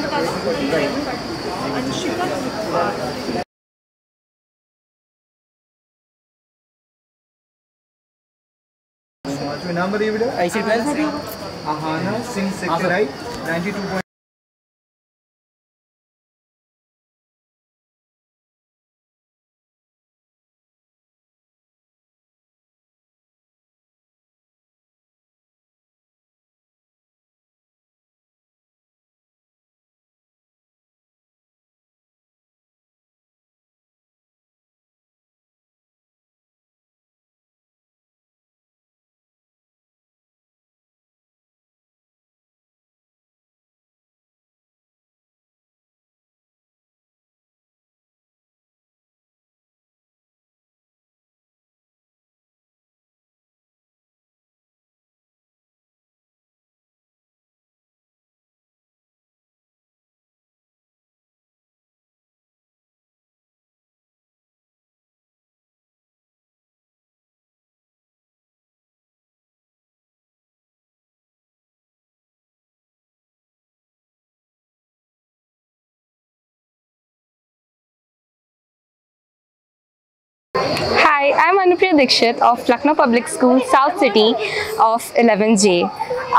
नाम बता दो। अंशिका। नाम बताइए बेटा। IC 12 Aahana Singh sector I 92. Hi, I'm Anupriya Dikshit of Lucknow Public School, South City of 11J.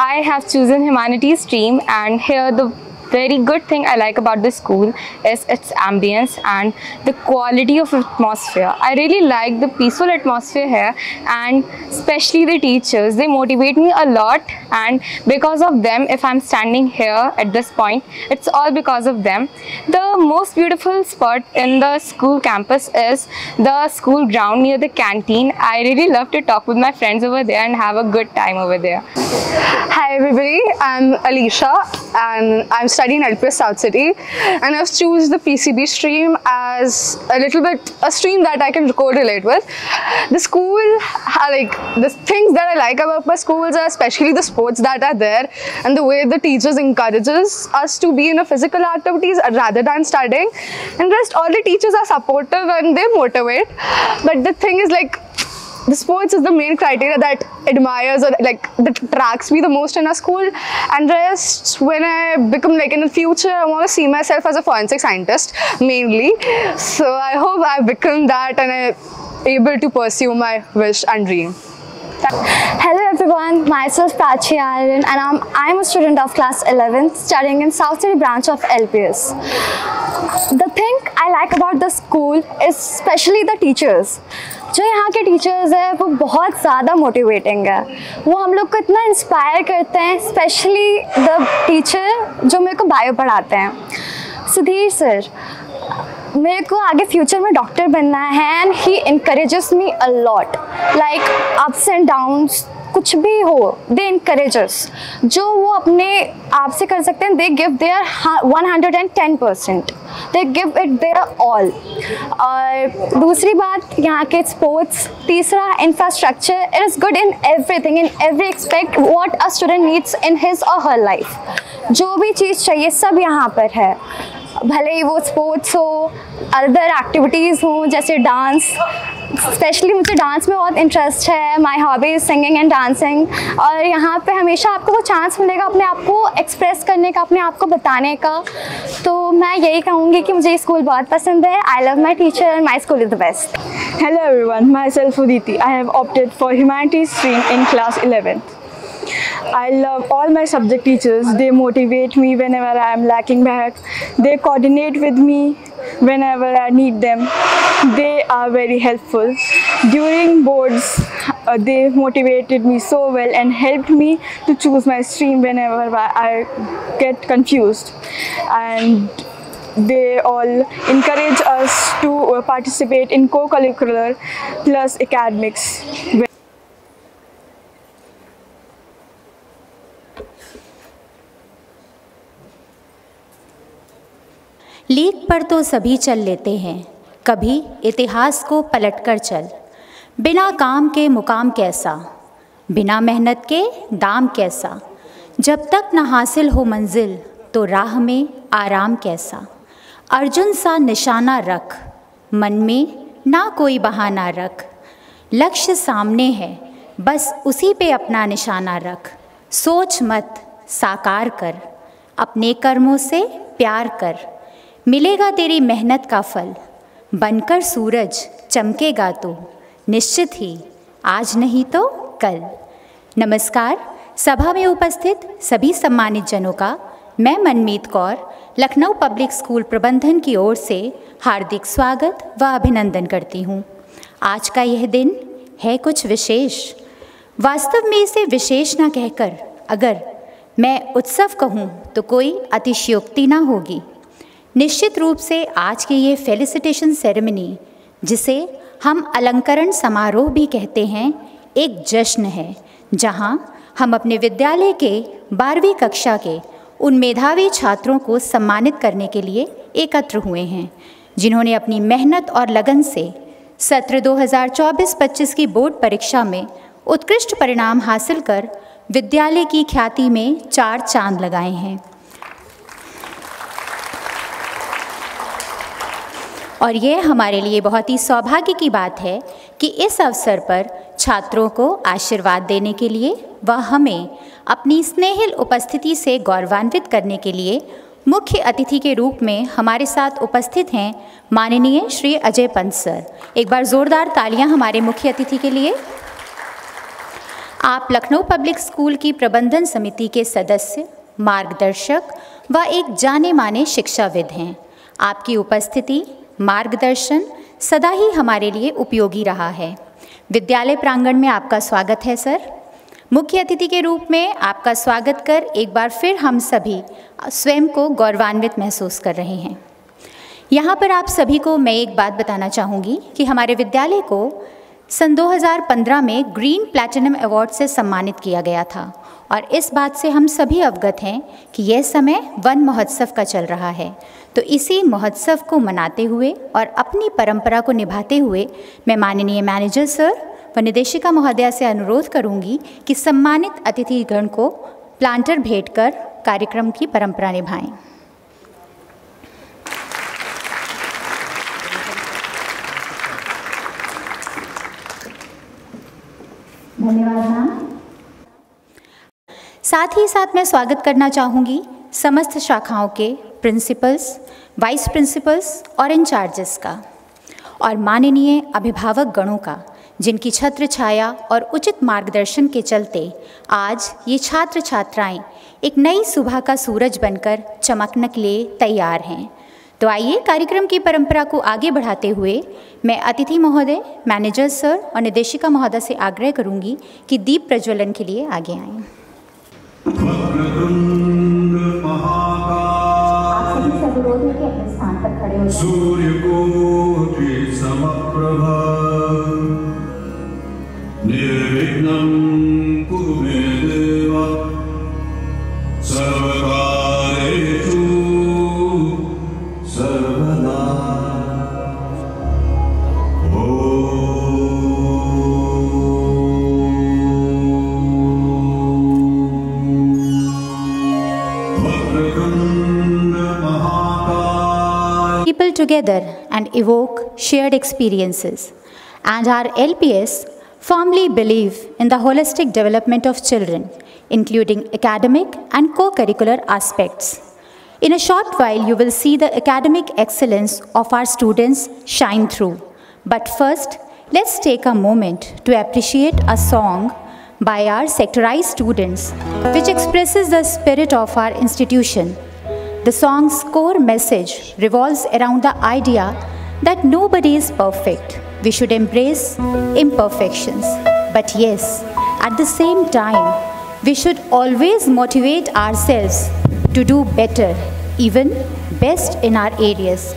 I have chosen Humanities stream, and here the very good thing I like about this school is its ambience and the quality of atmosphere. I really like the peaceful atmosphere here, and especially the teachers. They motivate me a lot, and because of them, if I'm standing here at this point, it's all because of them. The most beautiful spot in the school campus is the school ground near the canteen. I really love to talk with my friends over there and have a good time over there. Hi everybody, I'm Alicia and I'm studying LPS South City, and I've chosen the PCB stream as a stream that I can correlate with. The school, the things that I like about my schools are especially the sports that are there and the way the teachers encourages us to be in a physical activities rather than studying. And rest, all the teachers are supportive and they motivate. But the thing is, the sports is the main criteria that admires or that attracts me the most in a school. And rest, when I become in the future, I want to see myself as a forensic scientist mainly. So I hope I become that and I'm able to pursue my wish and dream. Hello everyone, myself Prachi Aryan, and I'm a student of class 11th studying in South City branch of LPS. The thing I like about the school is especially the teachers. जो यहाँ के teachers है वो बहुत ज़्यादा motivating है, वो हम लोग को इतना इंस्पायर करते हैं, स्पेशली द टीचर जो मेरे को बायो पढ़ाते हैं, सुधीर सर। मेरे को आगे फ्यूचर में डॉक्टर बनना है and he encourages me a lot, like ups and downs कुछ भी हो, दे इनकरेजेस। जो वो अपने आप से कर सकते हैं, they give their 110%, they give it their all. और दूसरी बात यहाँ के स्पोर्ट्स, तीसरा infrastructure, it is good in everything, in every expect what a student needs in his or her life. जो भी चीज़ चाहिए सब यहाँ पर है, भले ही वो स्पोर्ट्स हो, अदर एक्टिविटीज़ हो जैसे डांस। स्पेशली मुझे डांस में बहुत इंटरेस्ट है, my hobby is singing and dancing. और यहाँ पे हमेशा आपको वो चांस मिलेगा अपने आप को एक्सप्रेस करने का, अपने आप को बताने का। तो मैं यही कहूँगी कि मुझे स्कूल बहुत पसंद है। I love my teacher and my school is the best. Hello everyone, myself Uditi. I have opted for Humanities stream in class 11th. I love all my subject teachers. They motivate me whenever I am lacking back. They coordinate with me whenever I need them. They are very helpful. During boards, they motivated me so well and helped me to choose my stream whenever I get confused. And they all encourage us to participate in co-curricular plus academics. Leak पर तो सभी चल लेते हैं, कभी इतिहास को पलटकर चल। बिना काम के मुकाम कैसा, बिना मेहनत के दाम कैसा। जब तक न हासिल हो मंजिल तो राह में आराम कैसा। अर्जुन सा निशाना रख, मन में ना कोई बहाना रख। लक्ष्य सामने है, बस उसी पे अपना निशाना रख। सोच मत साकार कर, अपने कर्मों से प्यार कर, मिलेगा तेरी मेहनत का फल, बनकर सूरज चमकेगा तू, निश्चित ही आज नहीं तो कल। नमस्कार, सभा में उपस्थित सभी सम्मानित जनों का मैं मनमीत कौर लखनऊ पब्लिक स्कूल प्रबंधन की ओर से हार्दिक स्वागत व अभिनंदन करती हूँ। आज का यह दिन है कुछ विशेष। वास्तव में इसे विशेष ना कहकर अगर मैं उत्सव कहूँ तो कोई अतिशयोक्ति ना होगी। निश्चित रूप से आज की ये फेलिसिटेशन सेरेमनी, जिसे हम अलंकरण समारोह भी कहते हैं, एक जश्न है जहाँ हम अपने विद्यालय के 12वीं कक्षा के उन मेधावी छात्रों को सम्मानित करने के लिए एकत्र हुए हैं जिन्होंने अपनी मेहनत और लगन से सत्र 2024-25 की बोर्ड परीक्षा में उत्कृष्ट परिणाम हासिल कर विद्यालय की ख्याति में 4 चांद लगाए हैं। और यह हमारे लिए बहुत ही सौभाग्य की बात है कि इस अवसर पर छात्रों को आशीर्वाद देने के लिए व हमें अपनी स्नेहिल उपस्थिति से गौरवान्वित करने के लिए मुख्य अतिथि के रूप में हमारे साथ उपस्थित हैं माननीय श्री अजय पंत सर। एक बार जोरदार तालियां हमारे मुख्य अतिथि के लिए। आप लखनऊ पब्लिक स्कूल की प्रबंधन समिति के सदस्य, मार्गदर्शक व एक जाने माने शिक्षाविद हैं। आपकी उपस्थिति, मार्गदर्शन सदा ही हमारे लिए उपयोगी रहा है। विद्यालय प्रांगण में आपका स्वागत है सर। मुख्य अतिथि के रूप में आपका स्वागत कर एक बार फिर हम सभी स्वयं को गौरवान्वित महसूस कर रहे हैं। यहाँ पर आप सभी को मैं एक बात बताना चाहूँगी कि हमारे विद्यालय को सन 2015 में ग्रीन प्लैटिनम अवार्ड से सम्मानित किया गया था और इस बात से हम सभी अवगत हैं कि यह समय वन महोत्सव का चल रहा है। तो इसी महोत्सव को मनाते हुए और अपनी परंपरा को निभाते हुए मैं माननीय मैनेजर सर व निदेशिका महोदया से अनुरोध करूंगी कि सम्मानित अतिथिगण को प्लांटर भेंट कर कार्यक्रम की परंपरा निभाएं। धन्यवाद मैम। साथ ही साथ मैं स्वागत करना चाहूँगी समस्त शाखाओं के प्रिंसिपल्स, वाइस प्रिंसिपल्स और इंचार्जेस का और माननीय अभिभावक गणों का, जिनकी छत्र छाया और उचित मार्गदर्शन के चलते आज ये छात्र छात्राएं एक नई सुबह का सूरज बनकर चमकने के लिए तैयार हैं। तो आइए कार्यक्रम की परंपरा को आगे बढ़ाते हुए मैं अतिथि महोदय, मैनेजर सर और निदेशिका महोदय से आग्रह करूंगी कि दीप प्रज्वलन के लिए आगे आएं। आप सभी से अनुरोध है कि अपने स्थान पर खड़े हो जाएं। निर्विघ्नं कुरु मे देव सर्वकार्येषु सर्वदा। People together and evoke shared experiences, and our LPS firmly believe in the holistic development of children, including academic and co-curricular aspects. In a short while, you will see the academic excellence of our students shine through. But first, let's take a moment to appreciate a song by our sectorized students, which expresses the spirit of our institution. The song's core message revolves around the idea that nobody is perfect. We should embrace imperfections. But yes, at the same time, we should always motivate ourselves to do better, even best in our areas.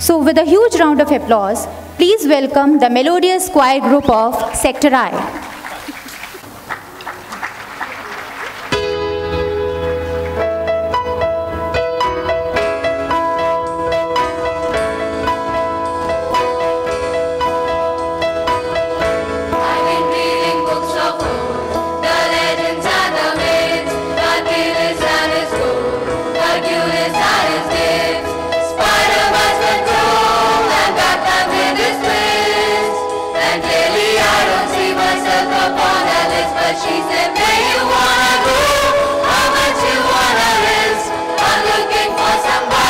So with a huge round of applause, please welcome the melodious choir group of Sector I. She said, where you wanna go, how much you wanna risk, I'm looking for somebody.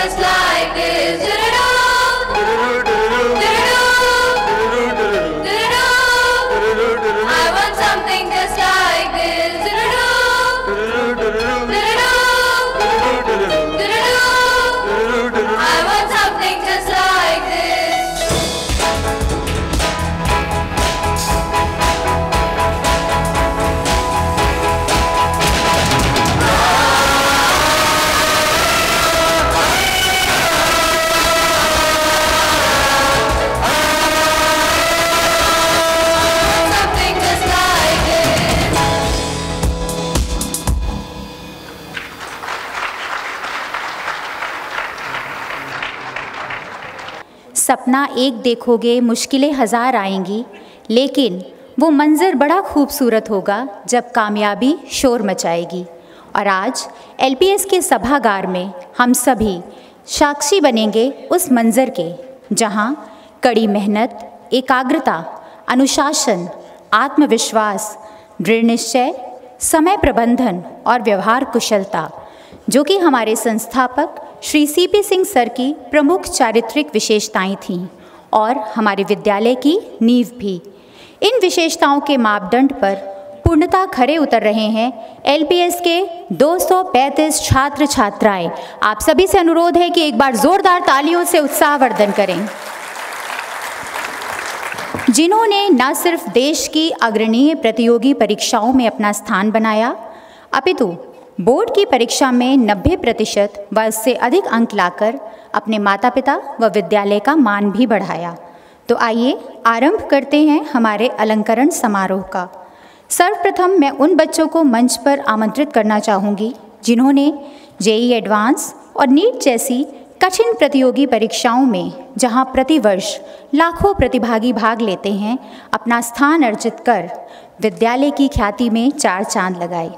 just like this. Do-do-do, do-do-do, do-do-do. I want something just like this. Do-do-do, do-do-do, do-do-do. I want something just like this. Something just like this. सपना एक देखोगे मुश्किलें हज़ार आएंगी, लेकिन वो मंज़र बड़ा खूबसूरत होगा जब कामयाबी शोर मचाएगी। और आज LPS के सभागार में हम सभी साक्षी बनेंगे उस मंज़र के, जहाँ कड़ी मेहनत, एकाग्रता, अनुशासन, आत्मविश्वास, दृढ़ निश्चय, समय प्रबंधन और व्यवहार कुशलता, जो कि हमारे संस्थापक श्री CP सिंह सर की प्रमुख चारित्रिक विशेषताएं थीं और हमारे विद्यालय की नींव भी। इन विशेषताओं के मापदंड पर पूर्णतः खरे उतर रहे हैं LPS के 235 छात्र छात्राएं। आप सभी से अनुरोध है कि एक बार जोरदार तालियों से उत्साहवर्धन करें, जिन्होंने न सिर्फ देश की अग्रणीय प्रतियोगी परीक्षाओं में अपना स्थान बनाया, अपितु बोर्ड की परीक्षा में 90% व इससे अधिक अंक लाकर अपने माता पिता व विद्यालय का मान भी बढ़ाया। तो आइए आरंभ करते हैं हमारे अलंकरण समारोह का। सर्वप्रथम मैं उन बच्चों को मंच पर आमंत्रित करना चाहूँगी जिन्होंने JEE एडवांस और नीट जैसी कठिन प्रतियोगी परीक्षाओं में, जहां प्रतिवर्ष लाखों प्रतिभागी भाग लेते हैं, अपना स्थान अर्जित कर विद्यालय की ख्याति में चार चांद लगाए।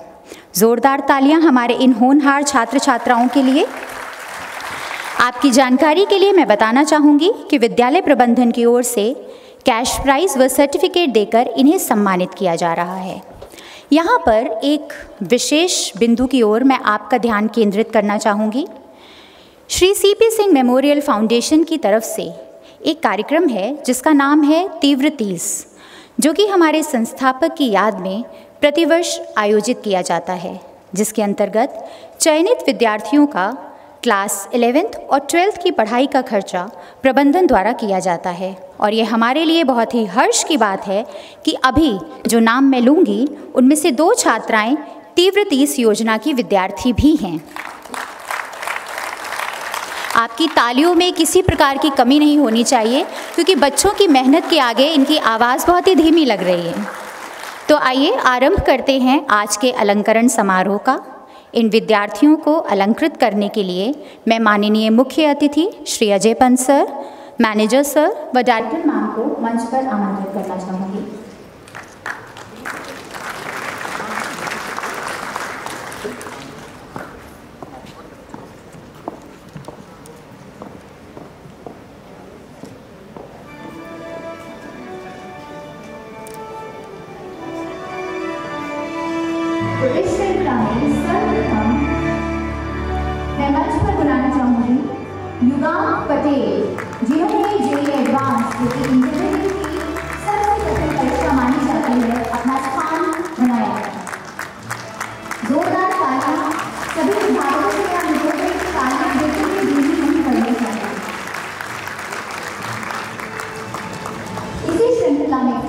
जोरदार तालियां हमारे इन होनहार छात्र छात्राओं के लिए। आपकी जानकारी के लिए मैं बताना चाहूँगी कि विद्यालय प्रबंधन की ओर से कैश प्राइज़ व सर्टिफिकेट देकर इन्हें सम्मानित किया जा रहा है। यहाँ पर एक विशेष बिंदु की ओर मैं आपका ध्यान केंद्रित करना चाहूँगी। Shri CP Singh memorial foundation की तरफ से एक कार्यक्रम है जिसका नाम है तीव्र 30, जो कि हमारे संस्थापक की याद में प्रतिवर्ष आयोजित किया जाता है, जिसके अंतर्गत चयनित विद्यार्थियों का क्लास 11th और 12th की पढ़ाई का खर्चा प्रबंधन द्वारा किया जाता है। और ये हमारे लिए बहुत ही हर्ष की बात है कि अभी जो नाम मैं लूँगी उनमें से 2 छात्राएं तीव्र 30 योजना की विद्यार्थी भी हैं। आपकी तालियों में किसी प्रकार की कमी नहीं होनी चाहिए, क्योंकि बच्चों की मेहनत के आगे इनकी आवाज़ बहुत ही धीमी लग रही है। तो आइए आरंभ करते हैं आज के अलंकरण समारोह का। इन विद्यार्थियों को अलंकृत करने के लिए मैं माननीय मुख्य अतिथि Shri Ajay Pant sir, manager sir व डायरेक्टर मैम को मंच पर आमंत्रित करना चाहूँगी। युगांक पटेल, जिन्होंने JEE एडवांस जो कि इंजीनियरिंग की सबसे कठिन परीक्षा मानी जाती है, अपना स्थान बनाया है। जोरदार तालियां सभी विभागों से या विभागों की तालियां देते हुए धीमी नहीं पड़नी चाहिए। इसी श्रृंखला में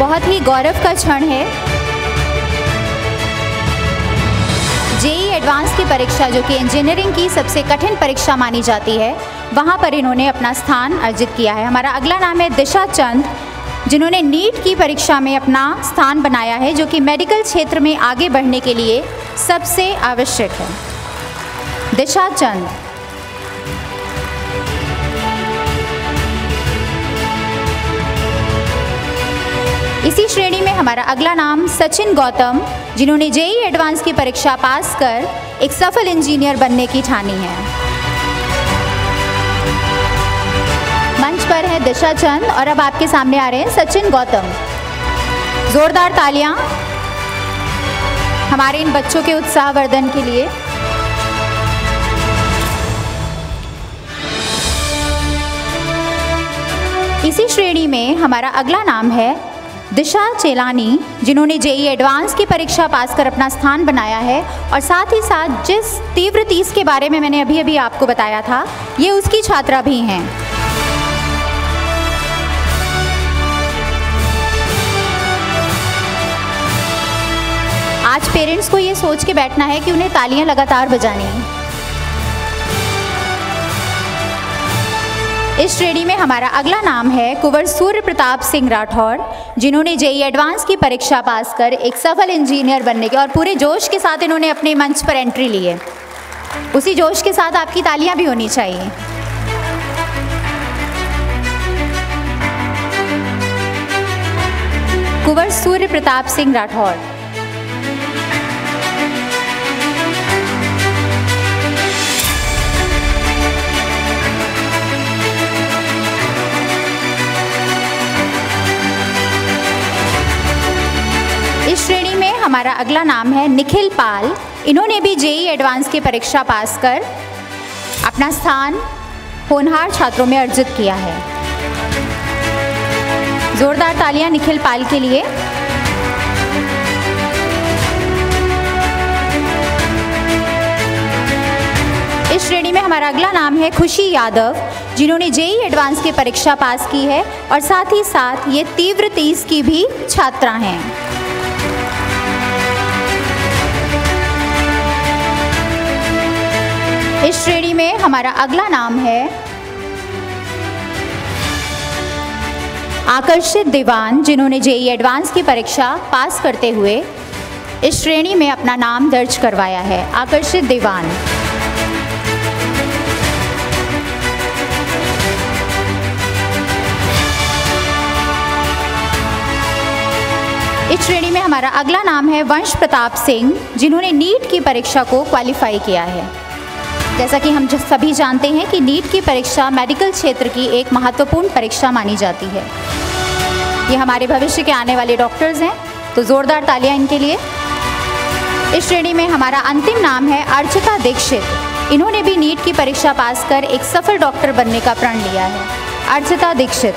बहुत ही गौरव का क्षण है। JEE एडवांस की परीक्षा, जो कि इंजीनियरिंग की सबसे कठिन परीक्षा मानी जाती है, वहां पर इन्होंने अपना स्थान अर्जित किया है। हमारा अगला नाम है दिशा चंद, जिन्होंने नीट की परीक्षा में अपना स्थान बनाया है, जो कि मेडिकल क्षेत्र में आगे बढ़ने के लिए सबसे आवश्यक है। दिशा चंद। इसी श्रेणी में हमारा अगला नाम सचिन गौतम, जिन्होंने JEE एडवांस की परीक्षा पास कर एक सफल इंजीनियर बनने की ठानी है। मंच पर पर हैं दिशा चंद और अब आपके सामने आ रहे हैं सचिन गौतम। जोरदार तालियां हमारे इन बच्चों के उत्साहवर्धन के लिए। इसी श्रेणी में हमारा अगला नाम है दिशा चेलानी, जिन्होंने जेई एडवांस की परीक्षा पास कर अपना स्थान बनाया है और साथ ही साथ जिस तीव्र 30 के बारे में मैंने अभी अभी आपको बताया था, ये उसकी छात्रा भी हैं। आज पेरेंट्स को ये सोच के बैठना है कि उन्हें तालियां लगातार बजानी है। इस श्रेणी में हमारा अगला नाम है कुंवर सूर्य प्रताप सिंह राठौर, जिन्होंने जेई एडवांस की परीक्षा पास कर एक सफल इंजीनियर बनने के और पूरे जोश के साथ इन्होंने अपने मंच पर एंट्री ली है। उसी जोश के साथ आपकी तालियां भी होनी चाहिए। कुंवर सूर्य प्रताप सिंह राठौर। इस श्रेणी में हमारा अगला नाम है निखिल पाल। इन्होंने भी जेई एडवांस की परीक्षा पास कर अपना स्थान होनहार छात्रों में अर्जित किया है। जोरदार तालियां निखिल पाल के लिए। इस श्रेणी में हमारा अगला नाम है खुशी यादव, जिन्होंने जेई एडवांस की परीक्षा पास की है और साथ ही साथ ये तीव्र 30 की भी छात्रा हैं। इस श्रेणी में हमारा अगला नाम है आकर्षित दीवान, जिन्होंने जेई एडवांस की परीक्षा पास करते हुए इस श्रेणी में अपना नाम दर्ज करवाया है। आकर्षित दीवान। इस श्रेणी में हमारा अगला नाम है वंश प्रताप सिंह, जिन्होंने नीट की परीक्षा को क्वालिफाई किया है। जैसा कि हम सभी जानते हैं कि नीट की परीक्षा मेडिकल क्षेत्र की एक महत्वपूर्ण परीक्षा मानी जाती है। ये हमारे भविष्य के आने वाले डॉक्टर्स हैं, तो जोरदार तालियां इनके लिए। इस श्रेणी में हमारा अंतिम नाम है अर्चिता दीक्षित। इन्होंने भी नीट की परीक्षा पास कर एक सफल डॉक्टर बनने का प्रण लिया है। अर्चिता दीक्षित।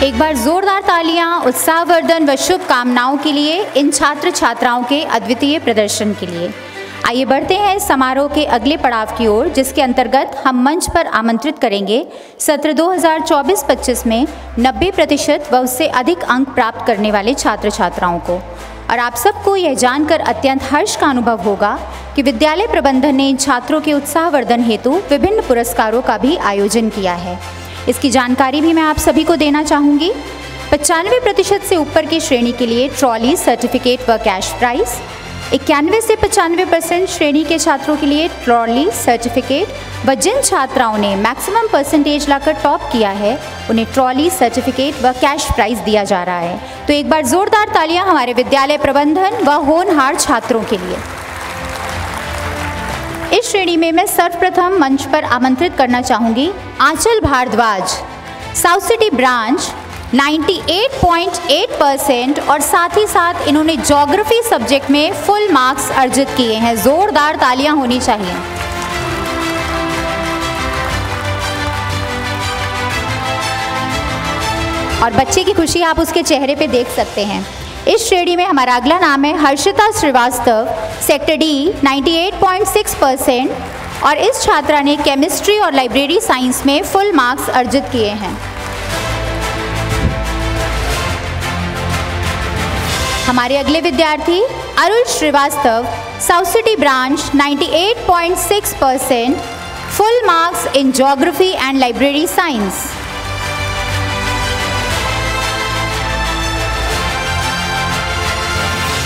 एक बार जोरदार तालियां उत्साहवर्धन व शुभकामनाओं के लिए इन छात्र छात्राओं के अद्वितीय प्रदर्शन के लिए। आइए बढ़ते हैं समारोह के अगले पड़ाव की ओर, जिसके अंतर्गत हम मंच पर आमंत्रित करेंगे सत्र 2024-25 में 90% व उससे अधिक अंक प्राप्त करने वाले छात्र छात्राओं को। और आप सबको यह जानकर अत्यंत हर्ष का अनुभव होगा कि विद्यालय प्रबंधन ने इन छात्रों के उत्साहवर्धन हेतु विभिन्न पुरस्कारों का भी आयोजन किया है। इसकी जानकारी भी मैं आप सभी को देना चाहूँगी। 95% से ऊपर की श्रेणी के लिए ट्रॉली, सर्टिफिकेट व कैश प्राइज। 91 से 95% श्रेणी के छात्रों के लिए ट्रॉली, सर्टिफिकेट व जिन छात्राओं ने मैक्सिमम परसेंटेज लाकर टॉप किया है उन्हें ट्रॉली, सर्टिफिकेट व कैश प्राइज दिया जा रहा है। तो एक बार जोरदार तालियां हमारे विद्यालय प्रबंधन व होनहार छात्रों के लिए। इस श्रेणी में मैं सर्वप्रथम मंच पर आमंत्रित करना चाहूँगी आंचल भारद्वाज, साउथ सिटी ब्रांच 98.8% और साथ ही साथ इन्होंने ज्योग्राफी सब्जेक्ट में फुल मार्क्स अर्जित किए हैं। जोरदार तालियां होनी चाहिए। और बच्चे की खुशी आप उसके चेहरे पे देख सकते हैं। इस श्रेणी में हमारा अगला नाम है हर्षिता श्रीवास्तव, सेक्टर डी 98.6% और इस छात्रा ने केमिस्ट्री और लाइब्रेरी साइंस में फुल मार्क्स अर्जित किए हैं। हमारे अगले विद्यार्थी Arun Srivastava, south city branch 98.6%, full marks in geography and library science.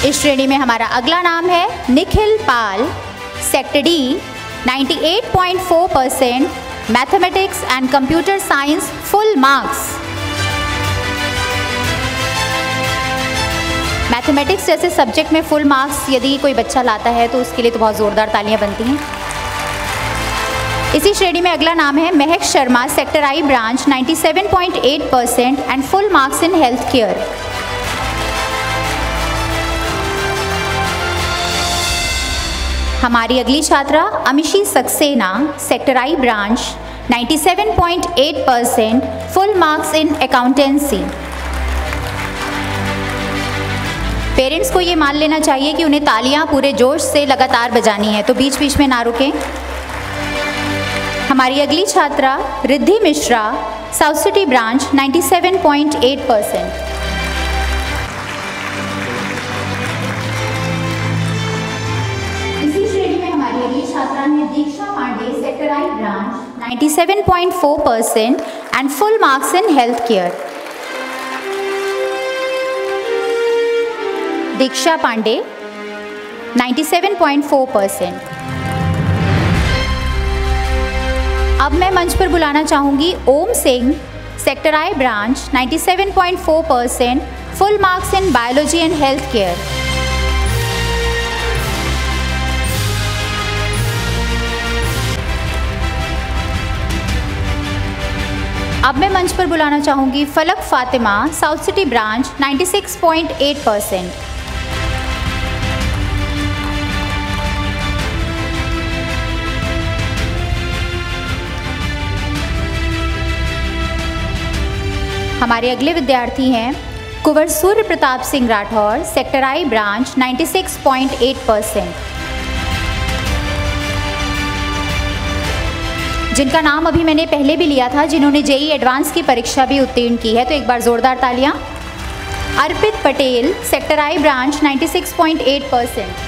इस श्रेणी में हमारा अगला नाम है Nikhil Pal, sector D 98.4%, mathematics and computer science full marks. Mathematics जैसे सब्जेक्ट में फुल मार्क्स यदि कोई बच्चा लाता है तो उसके लिए तो बहुत ज़ोरदार तालियां बनती हैं। इसी श्रेणी में अगला नाम है Mahak Sharma, sector I branch, 97.8% and full marks in health care. हमारी अगली छात्रा Amishi Saxena, sector I branch, 97.8%, full marks in accountancy. Parents को ये मान लेना चाहिए कि उन्हें तालियां पूरे जोश से लगातार बजानी है, तो बीच बीच में ना रुकें। हमारी अगली छात्रा Riddhi Mishra, south city branch, 97.8%। इसी श्रेणी में हमारी अगली छात्रा है Diksha Pandey, sector I branch, 97.4% and full marks in health care. Diksha Pandey, 97.4%। अब मैं मंच पर बुलाना चाहूँगी Om Singh, sector I branch, 97.4%, full marks in biology and health care. अब मैं मंच पर बुलाना चाहूँगी फलक फातिमा, साउथ सिटी ब्रांच, 96.8%। हमारे अगले विद्यार्थी हैं Kunwar Surya Pratap Singh Rathore, sector I branch, 96.8%, जिनका नाम अभी मैंने पहले भी लिया था, जिन्होंने जेई एडवांस की परीक्षा भी उत्तीर्ण की है, तो एक बार जोरदार तालियां। Arpit Patel, sector I branch, 96.8%।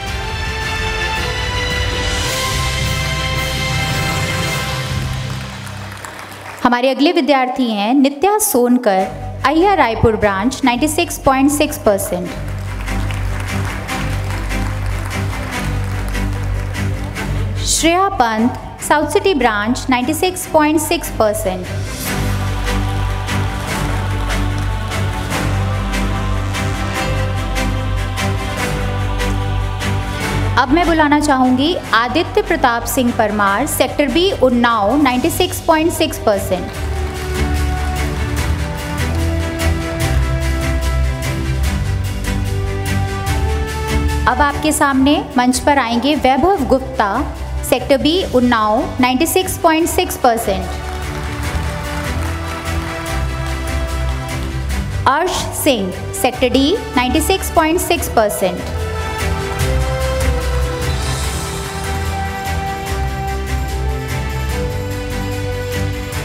हमारे अगले विद्यार्थी हैं Nitya Sonkar, Ayya Raipur branch, 96.6%। Shreya Pant, south city branch, 96.6%। अब मैं बुलाना चाहूँगी आदित्य प्रताप सिंह परमार, सेक्टर बी उन्नाव, 96.6%। अब आपके सामने मंच पर आएंगे Vaibhav Gupta, sector B Unnao, 96.6%। Arsh Singh, sector D, 96.6%।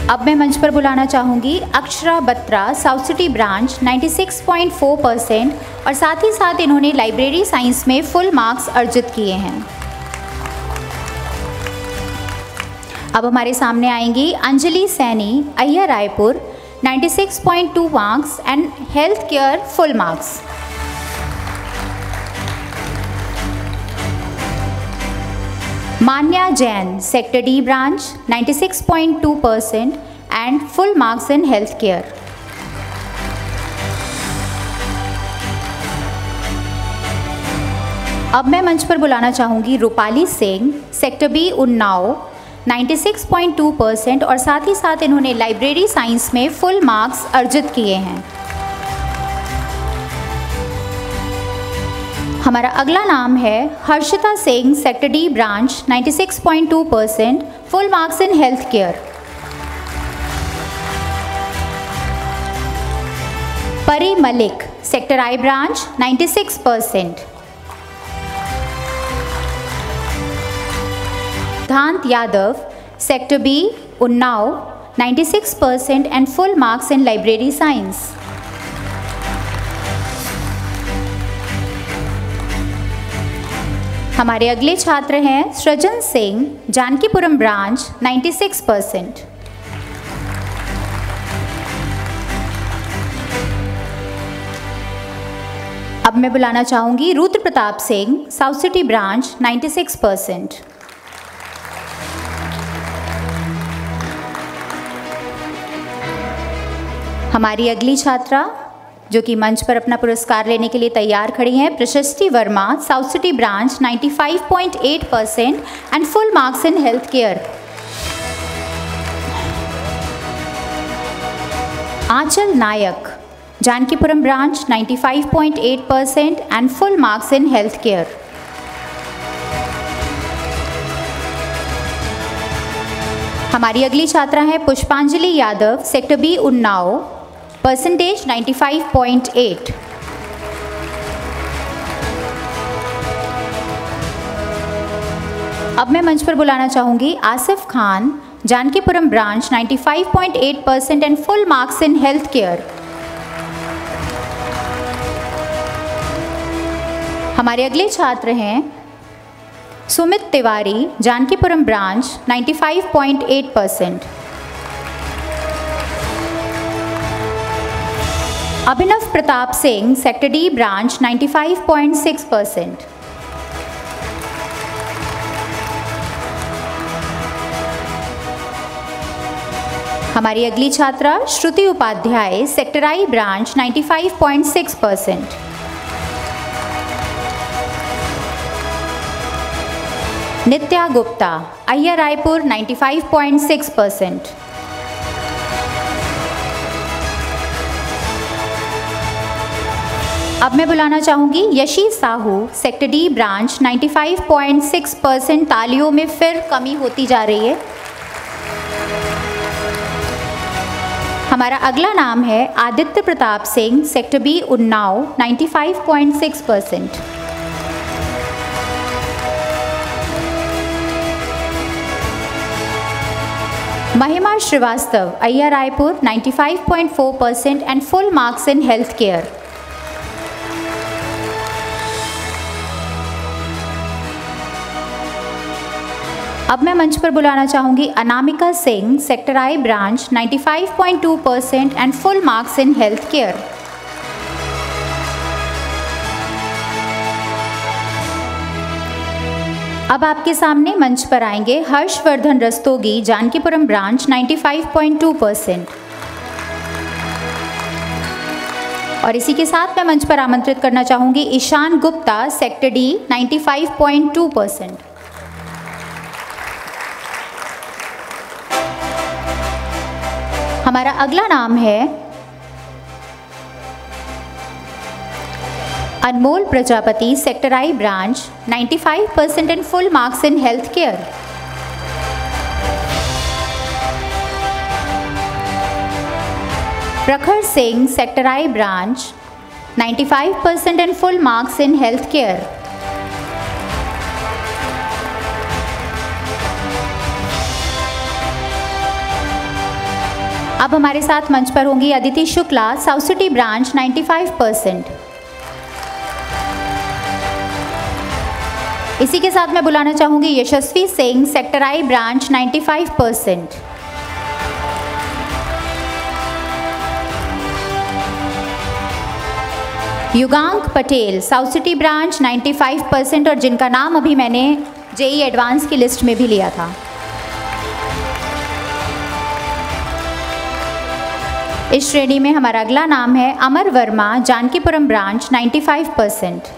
अब मैं मंच पर बुलाना चाहूँगी Akshara Batra, south city branch, 96.4%, और साथ ही साथ इन्होंने लाइब्रेरी साइंस में फुल मार्क्स अर्जित किए हैं। अब हमारे सामने आएंगी Anjali Saini, Ayya Raipur, 96.2 marks and health care full marks. Manya Jain, sector D branch, 96.2% and full marks in health care. अब मैं मंच पर बुलाना चाहूँगी रूपाली सिंह, सेक्टर बी उन्नाव, 96.2%, और साथ ही साथ इन्होंने लाइब्रेरी साइंस में फुल मार्क्स अर्जित किए हैं। हमारा अगला नाम है Harshita Singh, sector D branch, 96.2%, full marks in health care. Pari Malik, sector I branch, 96%। Siddhant Yadav, sector B Unnao, 96% and full marks in library science. हमारे अगले छात्र हैं सृजन सिंह, जानकीपुरम ब्रांच, 96%। अब मैं बुलाना चाहूँगी Rudra Pratap Singh, south city branch, 96%। हमारी अगली छात्रा जो कि मंच पर अपना पुरस्कार लेने के लिए तैयार खड़ी हैं। Prashasti Verma, south city branch, 95.8% and full marks in health care. Anchal Nayak, Jankipuram branch, 95.8% and full marks in health care. हमारी अगली छात्रा है Pushpanjali Yadav, sector B, Unnao, percentage 95.8। अब मैं मंच पर बुलाना चाहूँगी Asif Khan, Jankipuram branch, 95.8% and full marks in health care. हमारे अगले छात्र हैं Sumit Tiwari, Jankipuram branch, 95.8%। Abhinav Pratap Singh, sector D branch, 95.6%। हमारी अगली छात्रा श्रुति उपाध्याय, सेक्टर आई ब्रांच, 95.6%। नित्या गुप्ता, अय्या रायपुर, 95.6%। अब मैं बुलाना चाहूँगी Yeshi Sahu, sector D branch, 95.6%। तालियों में फिर कमी होती जा रही है। हमारा अगला नाम है आदित्य प्रताप सिंह, सेक्टर बी, उन्नाव, 95.6%। महिमा श्रीवास्तव, अय्या Raipur, 95.4% and full marks in health care. अब मैं मंच पर बुलाना चाहूँगी Anamika Singh, sector I branch, 95.2% and full marks in health care. अब आपके सामने मंच पर आएंगे हर्षवर्धन रस्तोगी, जानकीपुरम ब्रांच, 95.2%। और इसी के साथ मैं मंच पर आमंत्रित करना चाहूँगी ईशान गुप्ता, सेक्टर डी, 95.2%। हमारा अगला नाम है Anmol Prajapati, sector I branch, 95% and full marks in health care. Prakhar Singh, sector I branch, 95% and full marks in health care. अब हमारे साथ मंच पर होंगी Aditi Shukla, South city branch, 95%। इसी के साथ मैं बुलाना चाहूँगी Yashasvi Singh, sector I branch, 95%। Yugank Patel, South city branch, 95% और जिनका नाम अभी मैंने जेई एडवांस की लिस्ट में भी लिया था। इस श्रेणी में हमारा अगला नाम है Amar Verma, Jankipuram branch, 95%।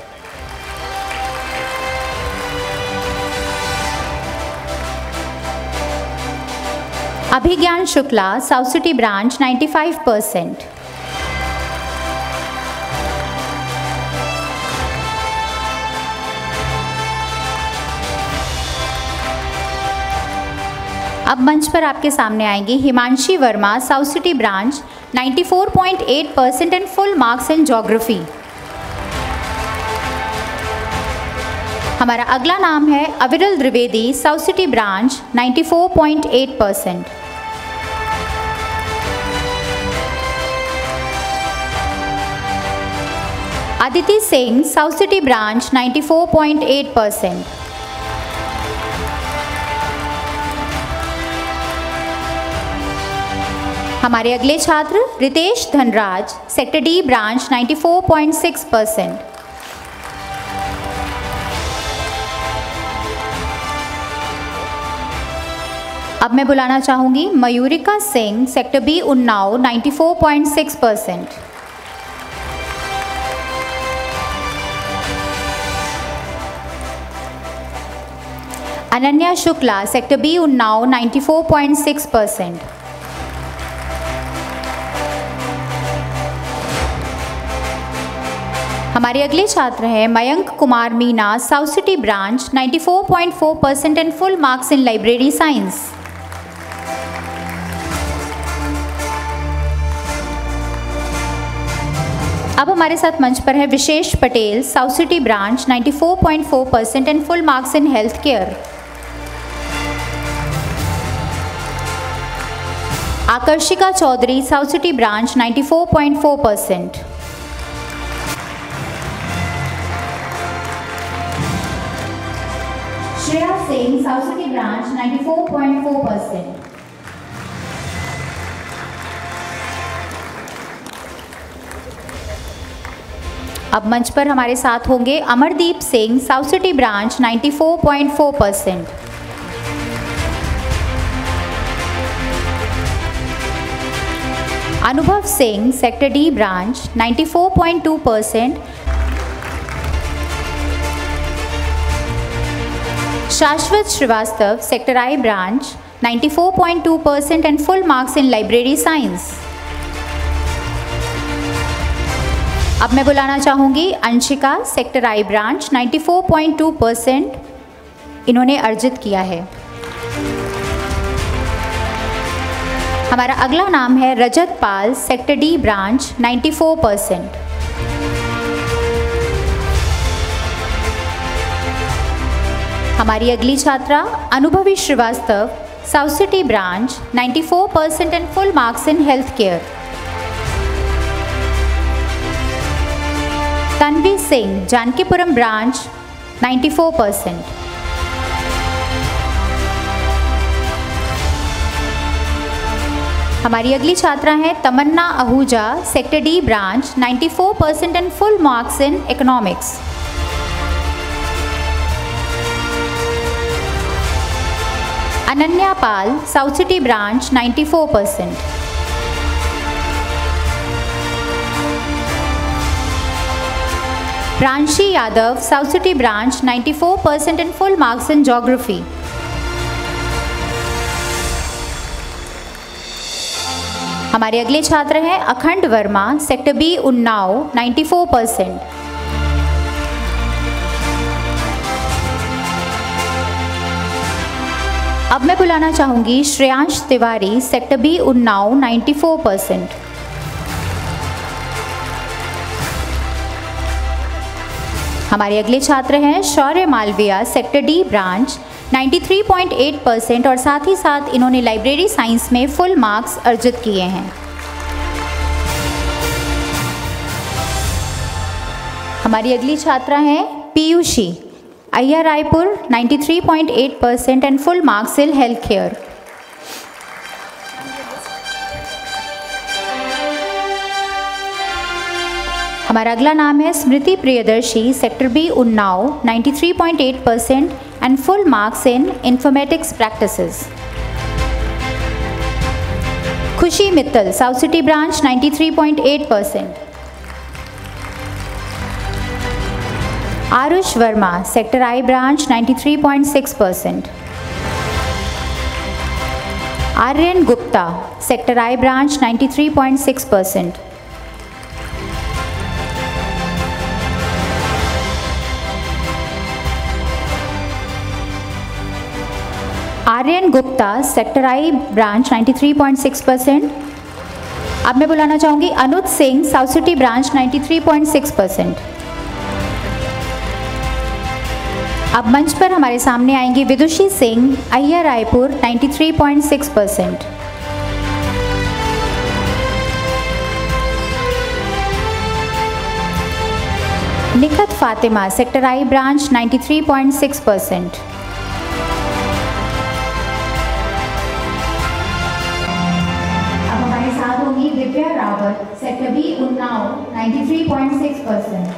Abhigyan Shukla, South city branch, 95%। अब मंच पर आपके सामने आएंगी Himanshi Verma, south city branch, 94.8% and full marks in geography. हमारा अगला नाम है Aviral Dwivedi, South city branch, 94.8%। Aditi Singh, south city branch, 94.8%। हमारे अगले छात्र Ritesh Dhanraj, sector D branch, 94.6%। अब मैं बुलाना चाहूँगी Mayurika Singh, sector B Unnao, 94.6%। Ananya Shukla sector B Unnao 94.6%। हमारे अगले छात्र हैं Mayank Kumar Meena South city branch 94.4% and full marks in library science. अब हमारे साथ मंच पर है Vishesh Patel South city branch 94.4% and full marks in health care. Akarshika Chaudhary south city branch 94.4%। Shreya Singh south city branch 94.4%। अब मंच पर हमारे साथ होंगे Amardeep Singh south city branch 94.4%। Anubhav Singh sector D branch 94.2%। Shashwat Srivastava sector I branch 94.2% and full marks in library science. अब मैं बुलाना चाहूँगी अंशिका सेक्टर आई ब्रांच 94.2% इन्होंने अर्जित किया है। हमारा अगला नाम है Rajat Pal sector D branch 94%। हमारी अगली छात्रा Anubhavi Srivastava south city branch 94% and full marks in health care. Tanvi Singh Jankipuram branch 94%। हमारी अगली छात्रा है Tamanna Ahuja sector D branch 94% and full marks in economics. Ananya Pal South city branch 94%। Pranshi Yadav South city branch 94% and full marks in geography. हमारे अगले छात्र हैं अखंड वर्मा सेक्टर बी उन्नाव 94%। अब मैं बुलाना चाहूँगी श्रेयांश तिवारी सेक्टर बी उन्नाव 94%। हमारे अगले छात्र हैं Shaurya Malviya sector D branch 93.8% और साथ ही साथ इन्होंने लाइब्रेरी साइंस में फुल मार्क्स अर्जित किए हैं। हमारी अगली छात्रा हैं पीयूषी अय्या Raipur 93.8% and full marks in health care. हमारा अगला नाम है Smriti Priyadarshi sector B Unnao 93.8% and full marks in informatics practices. Khushi Mittal South city branch 93.8%। Aarush Verma sector I branch 93.6%। Aryan Gupta sector I branch 93.6%। Aryan Gupta sector I branch 93.6%। अब मैं बुलाना चाहूँगी Anuj Singh south city branch 93.6%। अब मंच पर हमारे सामने आएंगी विदुषी सिंह अय्या Raipur 93.6%। Nikhat Fatima sector I branch 93.6%। Divya Rawat sector B Unnao 93.6%।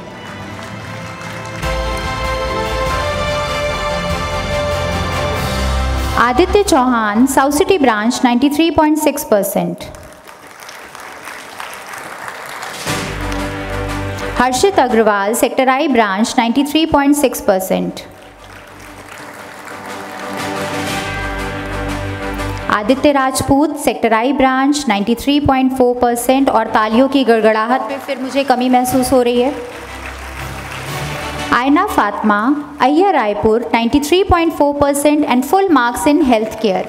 Aditya Chauhan South city branch 93.6%। Harshit Agarwal sector I branch 93.6%। Aditya Rajput sector I branch 93.4% और तालियों की गड़गड़ाहट पे फिर मुझे कमी महसूस हो रही है। Aayna Fatima Iyer Raipur 93.4% and full marks in health care.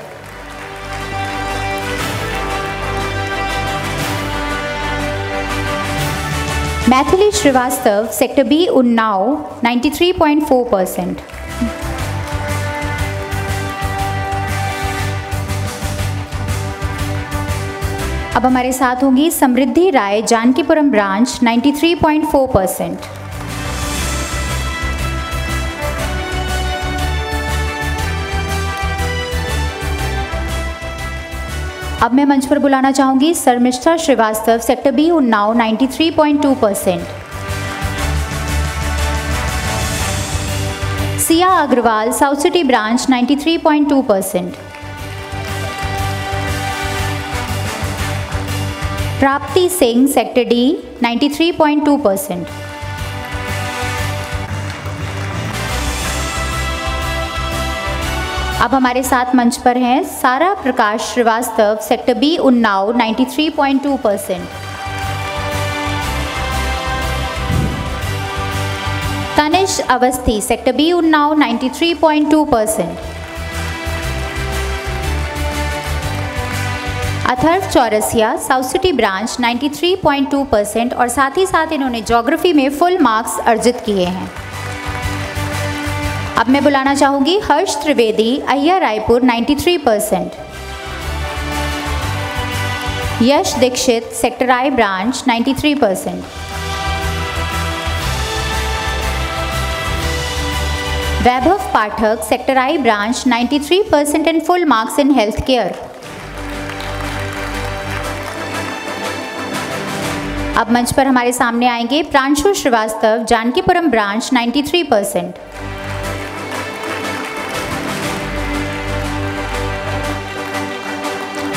Maithili Srivastava sector B Unnao 93.4%। अब हमारे साथ होंगी समृद्धि राय जानकीपुरम ब्रांच 93.4%। अब मैं मंच पर बुलाना चाहूंगी Sharmishtha Srivastava sector B Unnao 93.2%। Siya Agarwal South city branch 93.2%। Prapti Singh sector D 93.2%। अब हमारे साथ मंच पर हैं Sara Prakash Srivastava sector B Unnao 93.2%। Tanish Awasthi sector B Unnao 93.2%। Atharv Chaurasia South city branch 93.2% और साथ ही साथ इन्होंने ज्योग्राफी में फुल मार्क्स अर्जित किए हैं। अब मैं बुलाना चाहूँगी हर्ष त्रिवेदी अय्यर Raipur 93%। Yash Dixit sector I branch 93%। Vaibhav Pathak sector I branch 93% and full marks in health care. अब मंच पर हमारे सामने आएंगे प्रांशु श्रीवास्तव जानकीपुरम ब्रांच 93%।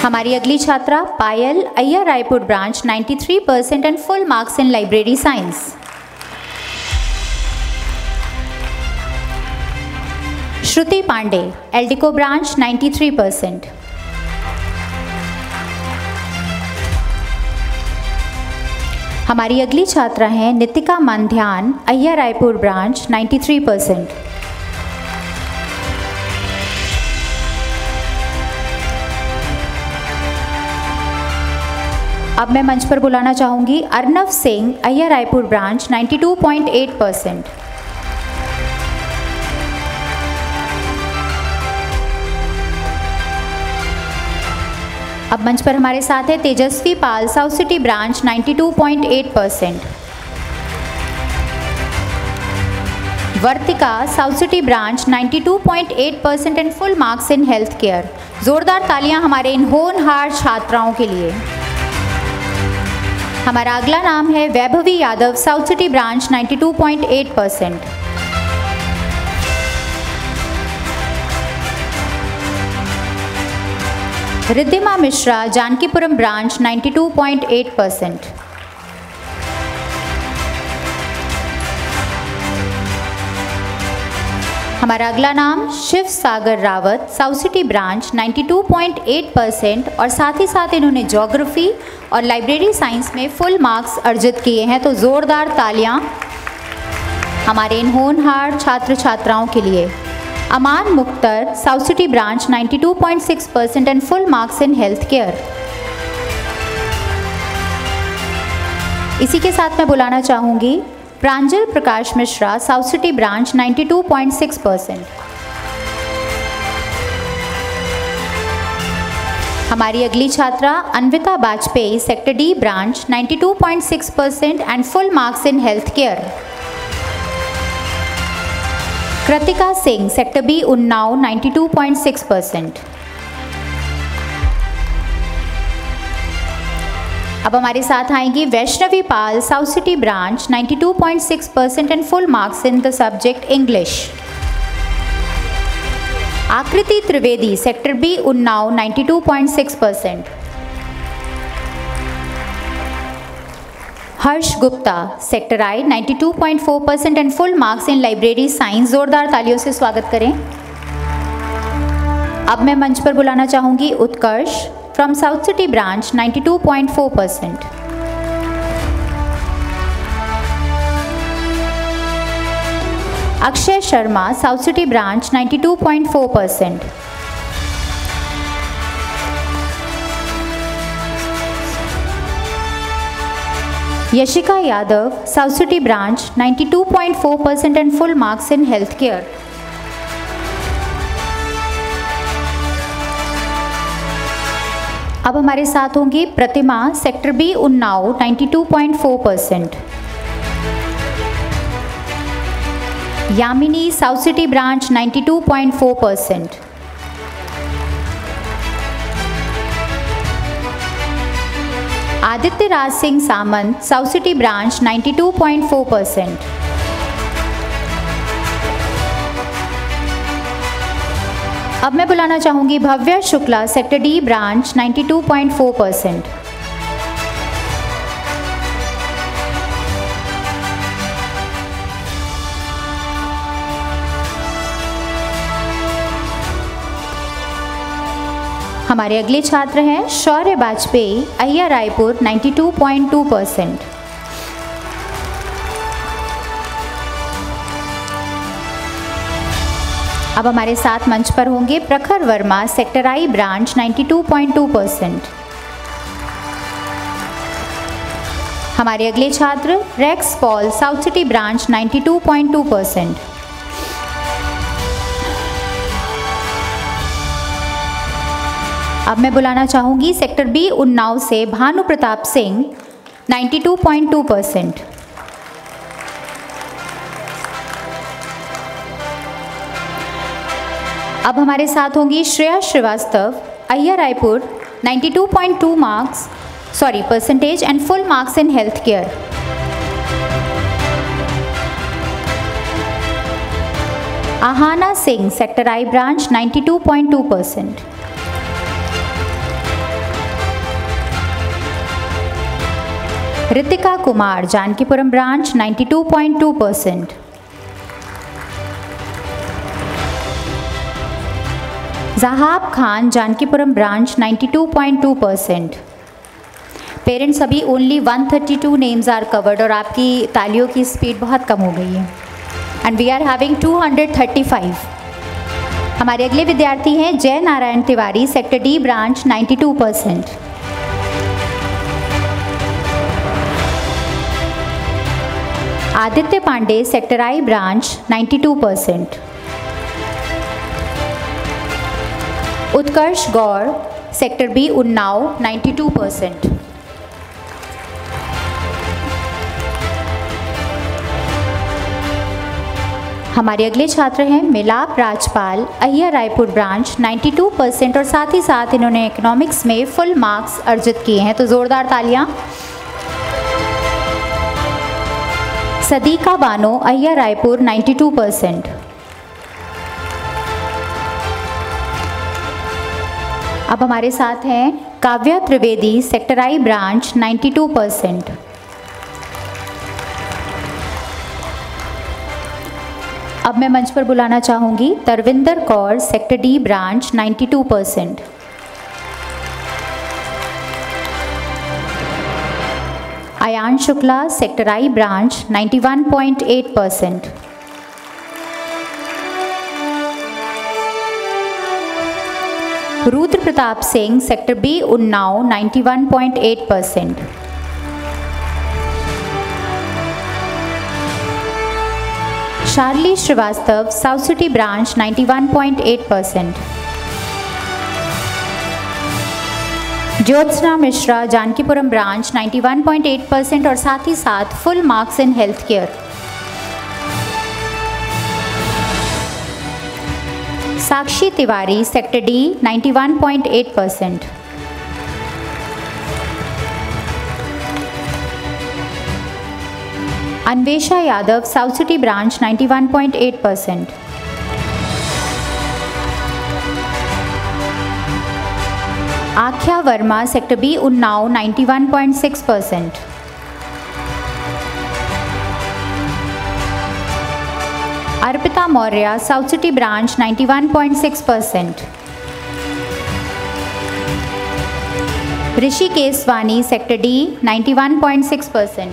हमारी अगली छात्रा पायल अय्यर Raipur branch 93% and full marks in library science. Shruti Pandey Eldeco branch 93%। हमारी अगली छात्रा हैं नितिका मंध्यान अय्यर रायपुर ब्रांच 93%। अब मैं मंच पर बुलाना चाहूँगी अर्नव सिंह अय्यर रायपुर ब्रांच 92.8%। अब मंच पर हमारे साथ है Tejasvi Pal South city branch 92.8%। Vartika South city branch 92.8% and full marks in health care. जोरदार तालियां हमारे इन होनहार छात्राओं के लिए। हमारा अगला नाम है Vaibhavi Yadav South city branch 92.8%। Riddhima Mishra Jankipuram branch 92.8%। हमारा अगला नाम Shiv Sagar Rawat South city branch 92.8% और साथ ही साथ इन्होंने ज्योग्राफी और लाइब्रेरी साइंस में फुल मार्क्स अर्जित किए हैं। तो ज़ोरदार तालियां हमारे इन होनहार छात्र छात्राओं के लिए। Aman Mukhtar South city branch 92.6% and full marks in health care. इसी के साथ मैं बुलाना चाहूँगी Pranjal Prakash Mishra south city branch 92.6%। हमारी अगली छात्रा Anvita Bajpai sector D branch 92.6% and full marks in health care. Kritika Singh sector B Unnao 92.6%। अब हमारे साथ आएंगी Vaishnavi Pal South city branch 92.6% and full marks in the subject English. Akriti Trivedi sector B Unnao 92.6%। Harsh Gupta sector I 92.4% and full marks in library science. जोरदार तालियों से स्वागत करें। अब मैं मंच पर बुलाना चाहूँगी Utkarsh from South city branch 92.4%। Akshay Sharma South city branch 92.4%। Yashika Yadav South city branch 92.4% and full marks in health care. अब हमारे साथ होंगी Pratima sector B Unnao 92.4%। Yamini South city branch 92.4%। Aditya Raj Singh Samant South city branch 92.4%। अब मैं बुलाना चाहूँगी Bhavya Shukla sector D branch 92.4%। हमारे अगले छात्र हैं शौर्य वाजपेयी अहिया रायपुर 92.2%। अब हमारे साथ मंच पर होंगे प्रखर वर्मा सेक्टर आई ब्रांच 92.2%। हमारे अगले छात्र Rex Paul South city branch 92.2%। अब मैं बुलाना चाहूँगी सेक्टर बी उन्नाव से भानु प्रताप सिंह 92.2%। अब हमारे साथ होंगी श्रेया श्रीवास्तव अहिया Raipur 92.2 percentage and full marks in health care. Aahana Singh sector I branch 92.2%। Ritika Kumar Jankipuram branch 92.2%। Zahab Khan Jankipuram branch 92.2%। Parents अभी ओनली 132 नेम्स आर कवर्ड और आपकी तालियों की स्पीड बहुत कम हो गई है एंड वी आर हैविंग 235। हमारे अगले विद्यार्थी हैं Jay Narayan Tiwari sector D branch 92%। Aditya Pandey sector I branch 92%। Utkarsh Gaur sector B Unnao 92%। हमारे अगले छात्र हैं मिलाप राजपाल अहिया रायपुर ब्रांच 92% और साथ ही साथ इन्होंने इकोनॉमिक्स में फुल मार्क्स अर्जित किए हैं, तो ज़ोरदार तालियां। सदीका बानो अहिया रायपुर 92%। अब हमारे साथ हैं Kavya Trivedi sector I branch 92%। अब मैं मंच पर बुलाना चाहूँगी Tarvinder Kaur sector D branch 92%। Ayaan Shukla sector I branch 91.8%। Rudra Pratap Singh sector B Unnao 91.8%। Sharli Srivastava south city branch 91.8%। Jyotsna Mishra Jankipuram branch 91.8% और साथ ही साथ full marks in health care. Sakshi Tiwari sector D 91.8%। Anvesha Yadav South city branch 91.8%। Aakhya Verma sector B Unnao 91.6%। Arpita Maurya South city branch 91.6%। Rishi Keswani sector D 91.6%।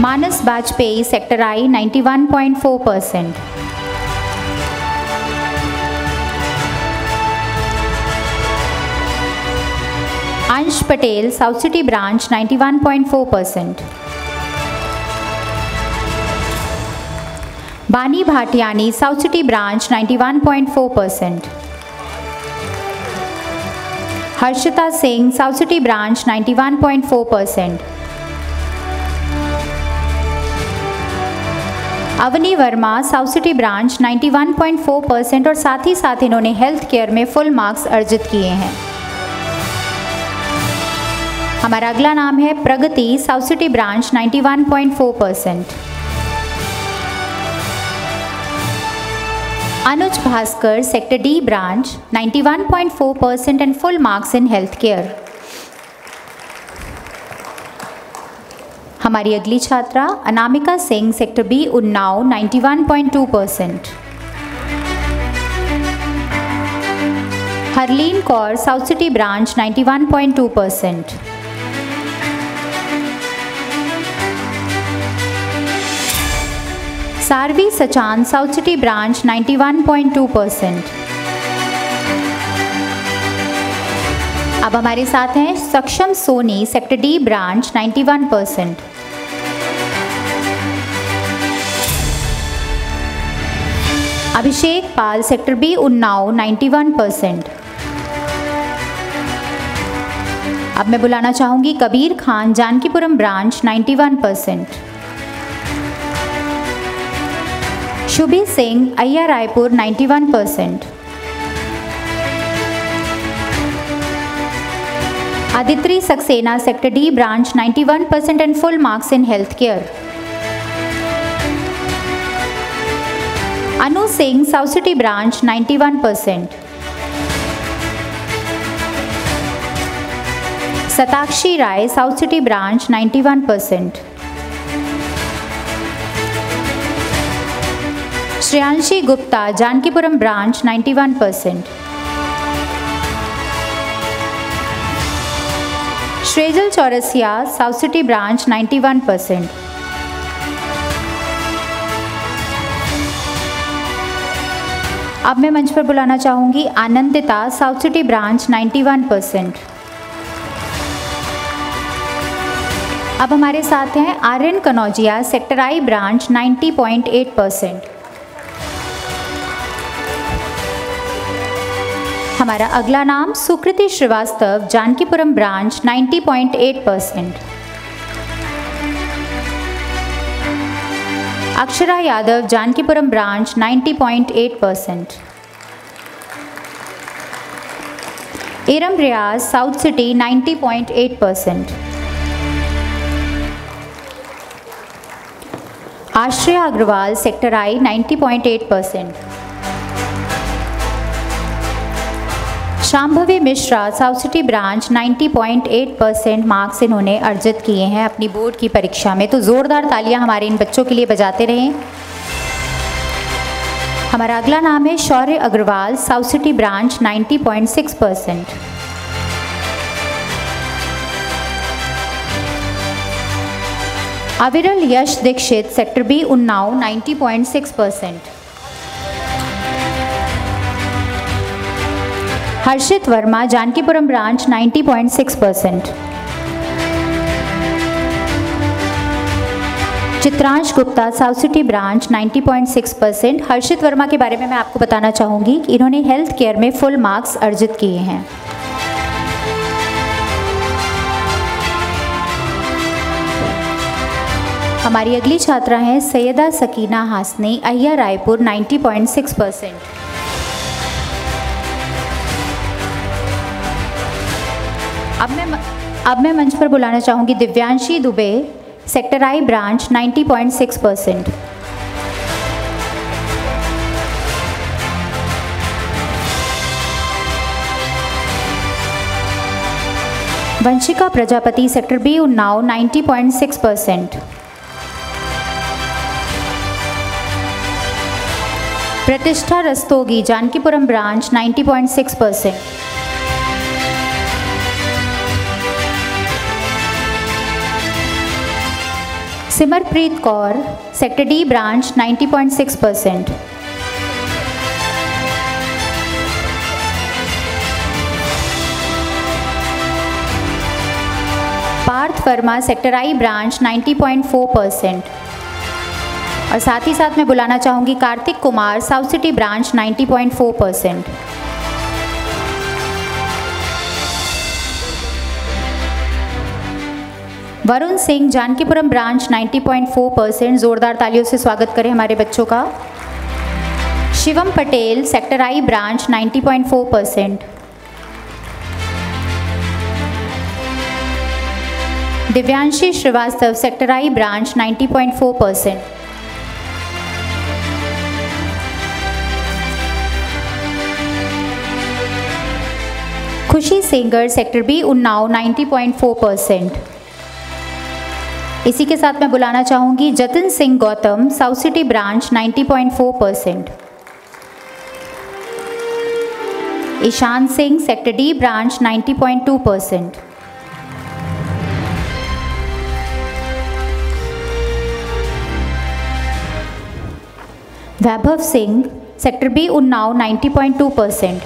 Manas Bajpai sector I 91.4%। Ansh Patel South city branch 91.4%। Bani Bhatiyani South city branch 91.4%। Harshita Singh south city branch 91.4%। Avni Verma south city branch 91.4% और साथ ही साथ इन्होंने health care में full marks अर्जित किए हैं। हमारा अगला नाम है Pragati South city branch 91.4%। Anuj Bhaskar sector D branch 91.4% and full marks in health care. हमारी अगली छात्रा Anamika Singh sector B Unnao 91.2%। Harleen Kaur South city branch 91.2%। Sarvi Sachan South city branch 91.2%। अब हमारे साथ हैं Saksham Soni sector D branch 91%। Abhishek Pal sector B Unnao 91%। अब मैं बुलाना चाहूँगी कबीर खान जानकीपुरम ब्रांच 91%। शुभी सिंह अय्या Raipur 91%। Aditri Saxena sector D branch 91% and full marks in health care. Anu Singh south city branch 91%। Satakshi Rai South city branch 91%। Shreyanshi Gupta Jankipuram branch 91%। Shrejal Chaurasia South city branch 91%। अब मैं मंच पर बुलाना चाहूँगी आनंदिता साउथ सिटी ब्रांच 91%। अब हमारे साथ हैं Aryan Kanaujia sector I branch 90.8%। हमारा अगला नाम Sukriti Srivastava Jankipuram branch 90.8%। Akshara Yadav Jankipuram branch 90.8%। Iram Riyaz South City 90.8%। Ashraya Agarwal sector I 90.8%। Shambhavi Mishra south city branch 90.8% marks इन्होंने अर्जित किए हैं अपनी बोर्ड की परीक्षा में, तो ज़ोरदार तालियां हमारे इन बच्चों के लिए बजाते रहें। हमारा अगला नाम है Shaurya Agarwal South city branch 90.6%। Aviral Yash Dixit sector B Unnao 90.6%। Harshit Verma Jankipuram branch 90.6%। Chitransh Gupta South city branch 90.6%। Harshit Verma के बारे में मैं आपको बताना चाहूँगी कि इन्होंने हेल्थ केयर में फुल मार्क्स अर्जित किए हैं। हमारी अगली छात्रा हैं सैयदा सकीना हासनी अय्या रायपुर 90.6%। अब मैं मंच पर बुलाना चाहूँगी Divyanshi Dubey sector I branch 90.6%। Vanshika Prajapati sector B Unnao 90.6%। Pratishtha Rastogi, Jankipuram branch 90.6%। Simarpreet Kaur, sector D branch 90.6%। Parth Verma, sector I branch 90.4%। और साथ ही साथ मैं बुलाना चाहूँगी Kartik Kumar, South city branch 90.4%। Varun Singh, Jankipuram branch 90.4%। ज़ोरदार तालियों से स्वागत करें हमारे बच्चों का। Shivam Patel, sector I branch 90.4%। Divyanshi Srivastava, sector I branch 90.4%। खुशी सेंगर, सेक्टर बी उन्नाव 90.4%। इसी के साथ मैं बुलाना चाहूँगी Jatin Singh Gautam, South city branch 90.4%। Ishan Singh, sector D branch 90.2%। Vaibhav Singh, sector B Unnao 90.2%।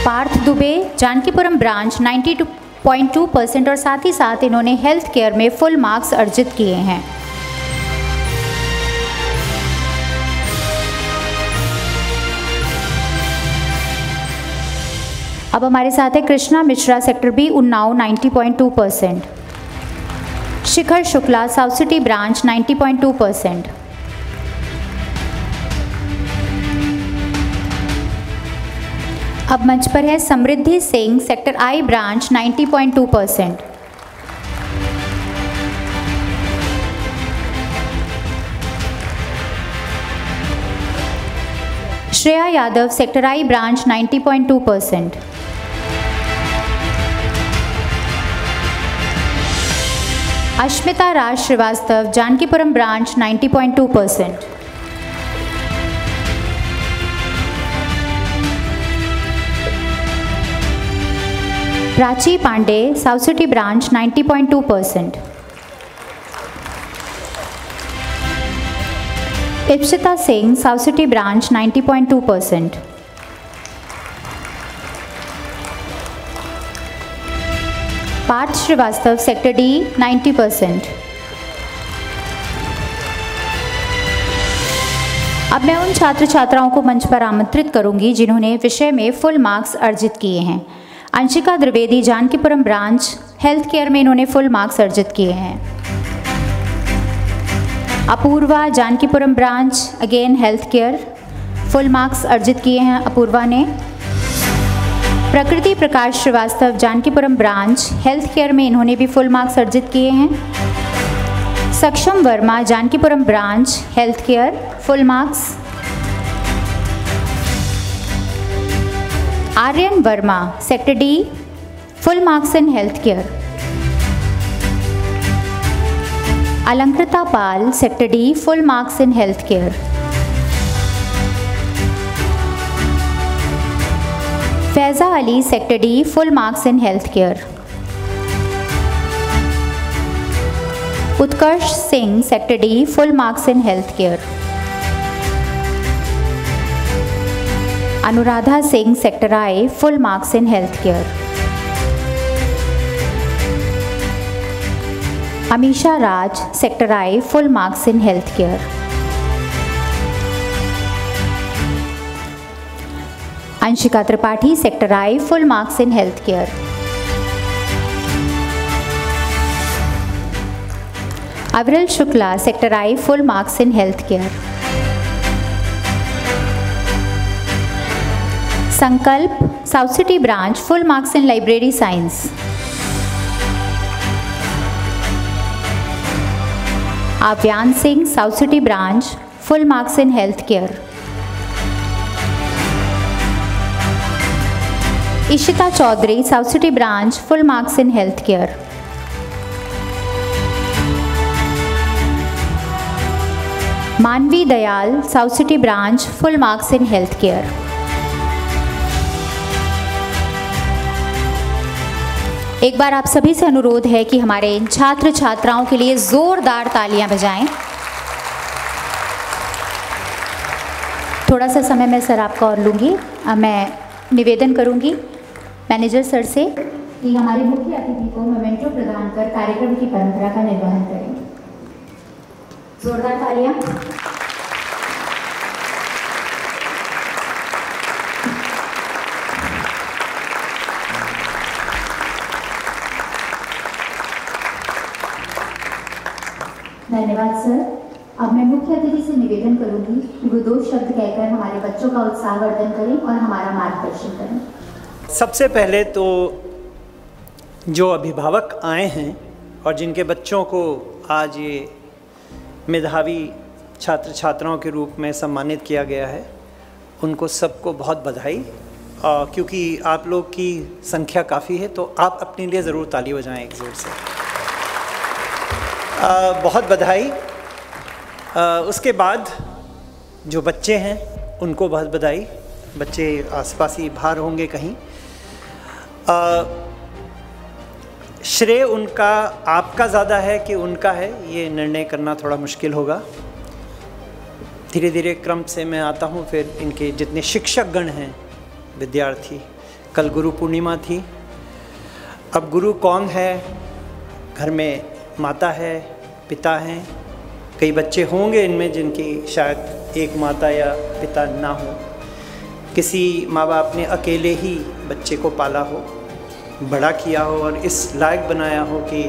Parth Dubey, Jankipuram branch 92.2% और साथ ही साथ इन्होंने हेल्थ केयर में फुल मार्क्स अर्जित किए हैं। अब हमारे साथ है Krishna Mishra, sector B Unnao 90.2%। Shikhar Shukla, South city branch 90.2%। अब मंच पर है Samriddhi Singh, sector I branch 90.2%। Shreya Yadav, sector I branch 90.2%। Ashmita Raj Srivastava, Jankipuram branch 90.2%। Prachi Pandey, South city branch 90.2%। Ipsita Singh, south city branch 90.2%। Parth Srivastava, sector D 90%। अब मैं उन छात्र छात्राओं को मंच पर आमंत्रित करूंगी जिन्होंने विषय में फुल मार्क्स अर्जित किए हैं। Anshika Dwivedi, Jankipuram branch health care में इन्होंने फुल मार्क्स अर्जित किए हैं। Apoorva, Jankipuram branch again health care, full marks अर्जित किए हैं अपूर्वा ने। Prakriti Prakash Srivastava, Jankipuram branch health care में इन्होंने भी फुल मार्क्स अर्जित किए हैं। Saksham Verma, Jankipuram branch health care, full marks. Aryan Verma, sector D, full marks in health care. Alankrita Pal, sector D, full marks in health care. Faiza Ali, sector D, full marks in health care. Utkarsh Singh, sector D, full marks in health care. Anuradha Singh, sector I, full marks in health care. Amisha Raj, sector I, full marks in health care. Anshika Tripathi, sector I, full marks in health care. Aviral Shukla, sector I, full marks in health care. Sankalp, south city branch, full marks in library science. Aavyan Singh, south city branch, full marks in health care. Ishita Chaudhary, south city branch, full marks in health care. Manvi Dayal, south city branch, full marks in health care. एक बार आप सभी से अनुरोध है कि हमारे इन छात्र छात्राओं के लिए जोरदार तालियां बजाएं। थोड़ा सा समय मैं सर आपका और लूँगी। मैं निवेदन करूँगी मैनेजर सर से कि हमारे मुख्य अतिथि को मोमेंटो प्रदान कर कार्यक्रम की परंपरा का निर्वहन करें। जोरदार तालियां। धन्यवाद सर। अब मैं मुख्य अतिथि से निवेदन करूंगी कि वो 2 शब्द कहकर हमारे बच्चों का उत्साहवर्धन करें और हमारा मार्गदर्शन करें। सबसे पहले तो जो अभिभावक आए हैं और जिनके बच्चों को आज ये मेधावी छात्र छात्राओं के रूप में सम्मानित किया गया है, उनको सबको बहुत बधाई। क्योंकि आप लोग की संख्या काफ़ी है तो आप अपने लिए ज़रूर ताली बजाएं एक ज़ोर से। बहुत बधाई। उसके बाद जो बच्चे हैं उनको बहुत बधाई। बच्चे आसपास ही बाहर होंगे कहीं। श्रेय उनका आपका ज़्यादा है कि उनका है, ये निर्णय करना थोड़ा मुश्किल होगा। धीरे धीरे क्रम से मैं आता हूँ। फिर इनके जितने शिक्षक गण हैं, विद्यार्थी, कल गुरु पूर्णिमा थी। अब गुरु कौन है? घर में माता है, पिता हैं। कई बच्चे होंगे इनमें जिनकी शायद एक माता या पिता ना हो। किसी माँ बाप ने अकेले ही बच्चे को पाला हो, बड़ा किया हो और इस लायक बनाया हो कि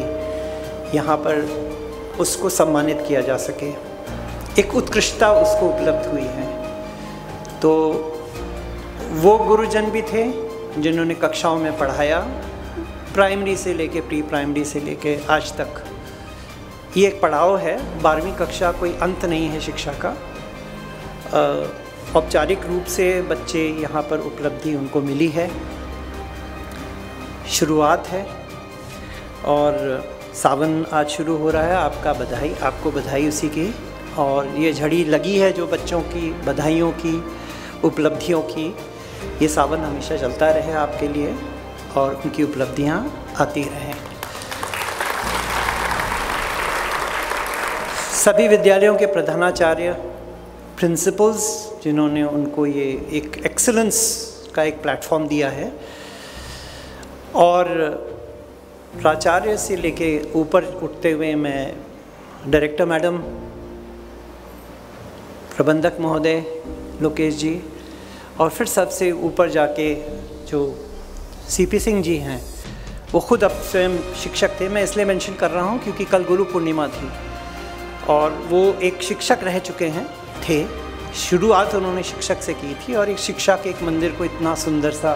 यहाँ पर उसको सम्मानित किया जा सके। एक उत्कृष्टता उसको उपलब्ध हुई है। तो वो गुरुजन भी थे जिन्होंने कक्षाओं में पढ़ाया, प्राइमरी से लेके प्री प्राइमरी से लेके आज तक। ये एक पड़ाव है। 12वीं कक्षा कोई अंत नहीं है शिक्षा का। औपचारिक रूप से बच्चे यहाँ पर उपलब्धि उनको मिली है, शुरुआत है। और सावन आज शुरू हो रहा है। आपका बधाई, आपको बधाई उसी की। और ये झड़ी लगी है जो बच्चों की बधाइयों की, उपलब्धियों की। ये सावन हमेशा चलता रहे आपके लिए और उनकी उपलब्धियाँ आती रहें। सभी विद्यालयों के प्रधानाचार्य, प्रिंसिपल्स, जिन्होंने उनको ये एक एक्सीलेंस का एक प्लेटफॉर्म दिया है, और प्राचार्य से लेके ऊपर उठते हुए मैं डायरेक्टर मैडम, प्रबंधक महोदय लोकेश जी, और फिर सबसे ऊपर जाके जो सीपी सिंह जी हैं, वो खुद अब स्वयं शिक्षक थे। मैं इसलिए मेंशन कर रहा हूँ क्योंकि कल गुरु पूर्णिमा थी और वो एक शिक्षक रह चुके हैं, थे। शुरुआत उन्होंने शिक्षक से की थी और एक शिक्षा के एक मंदिर को इतना सुंदर सा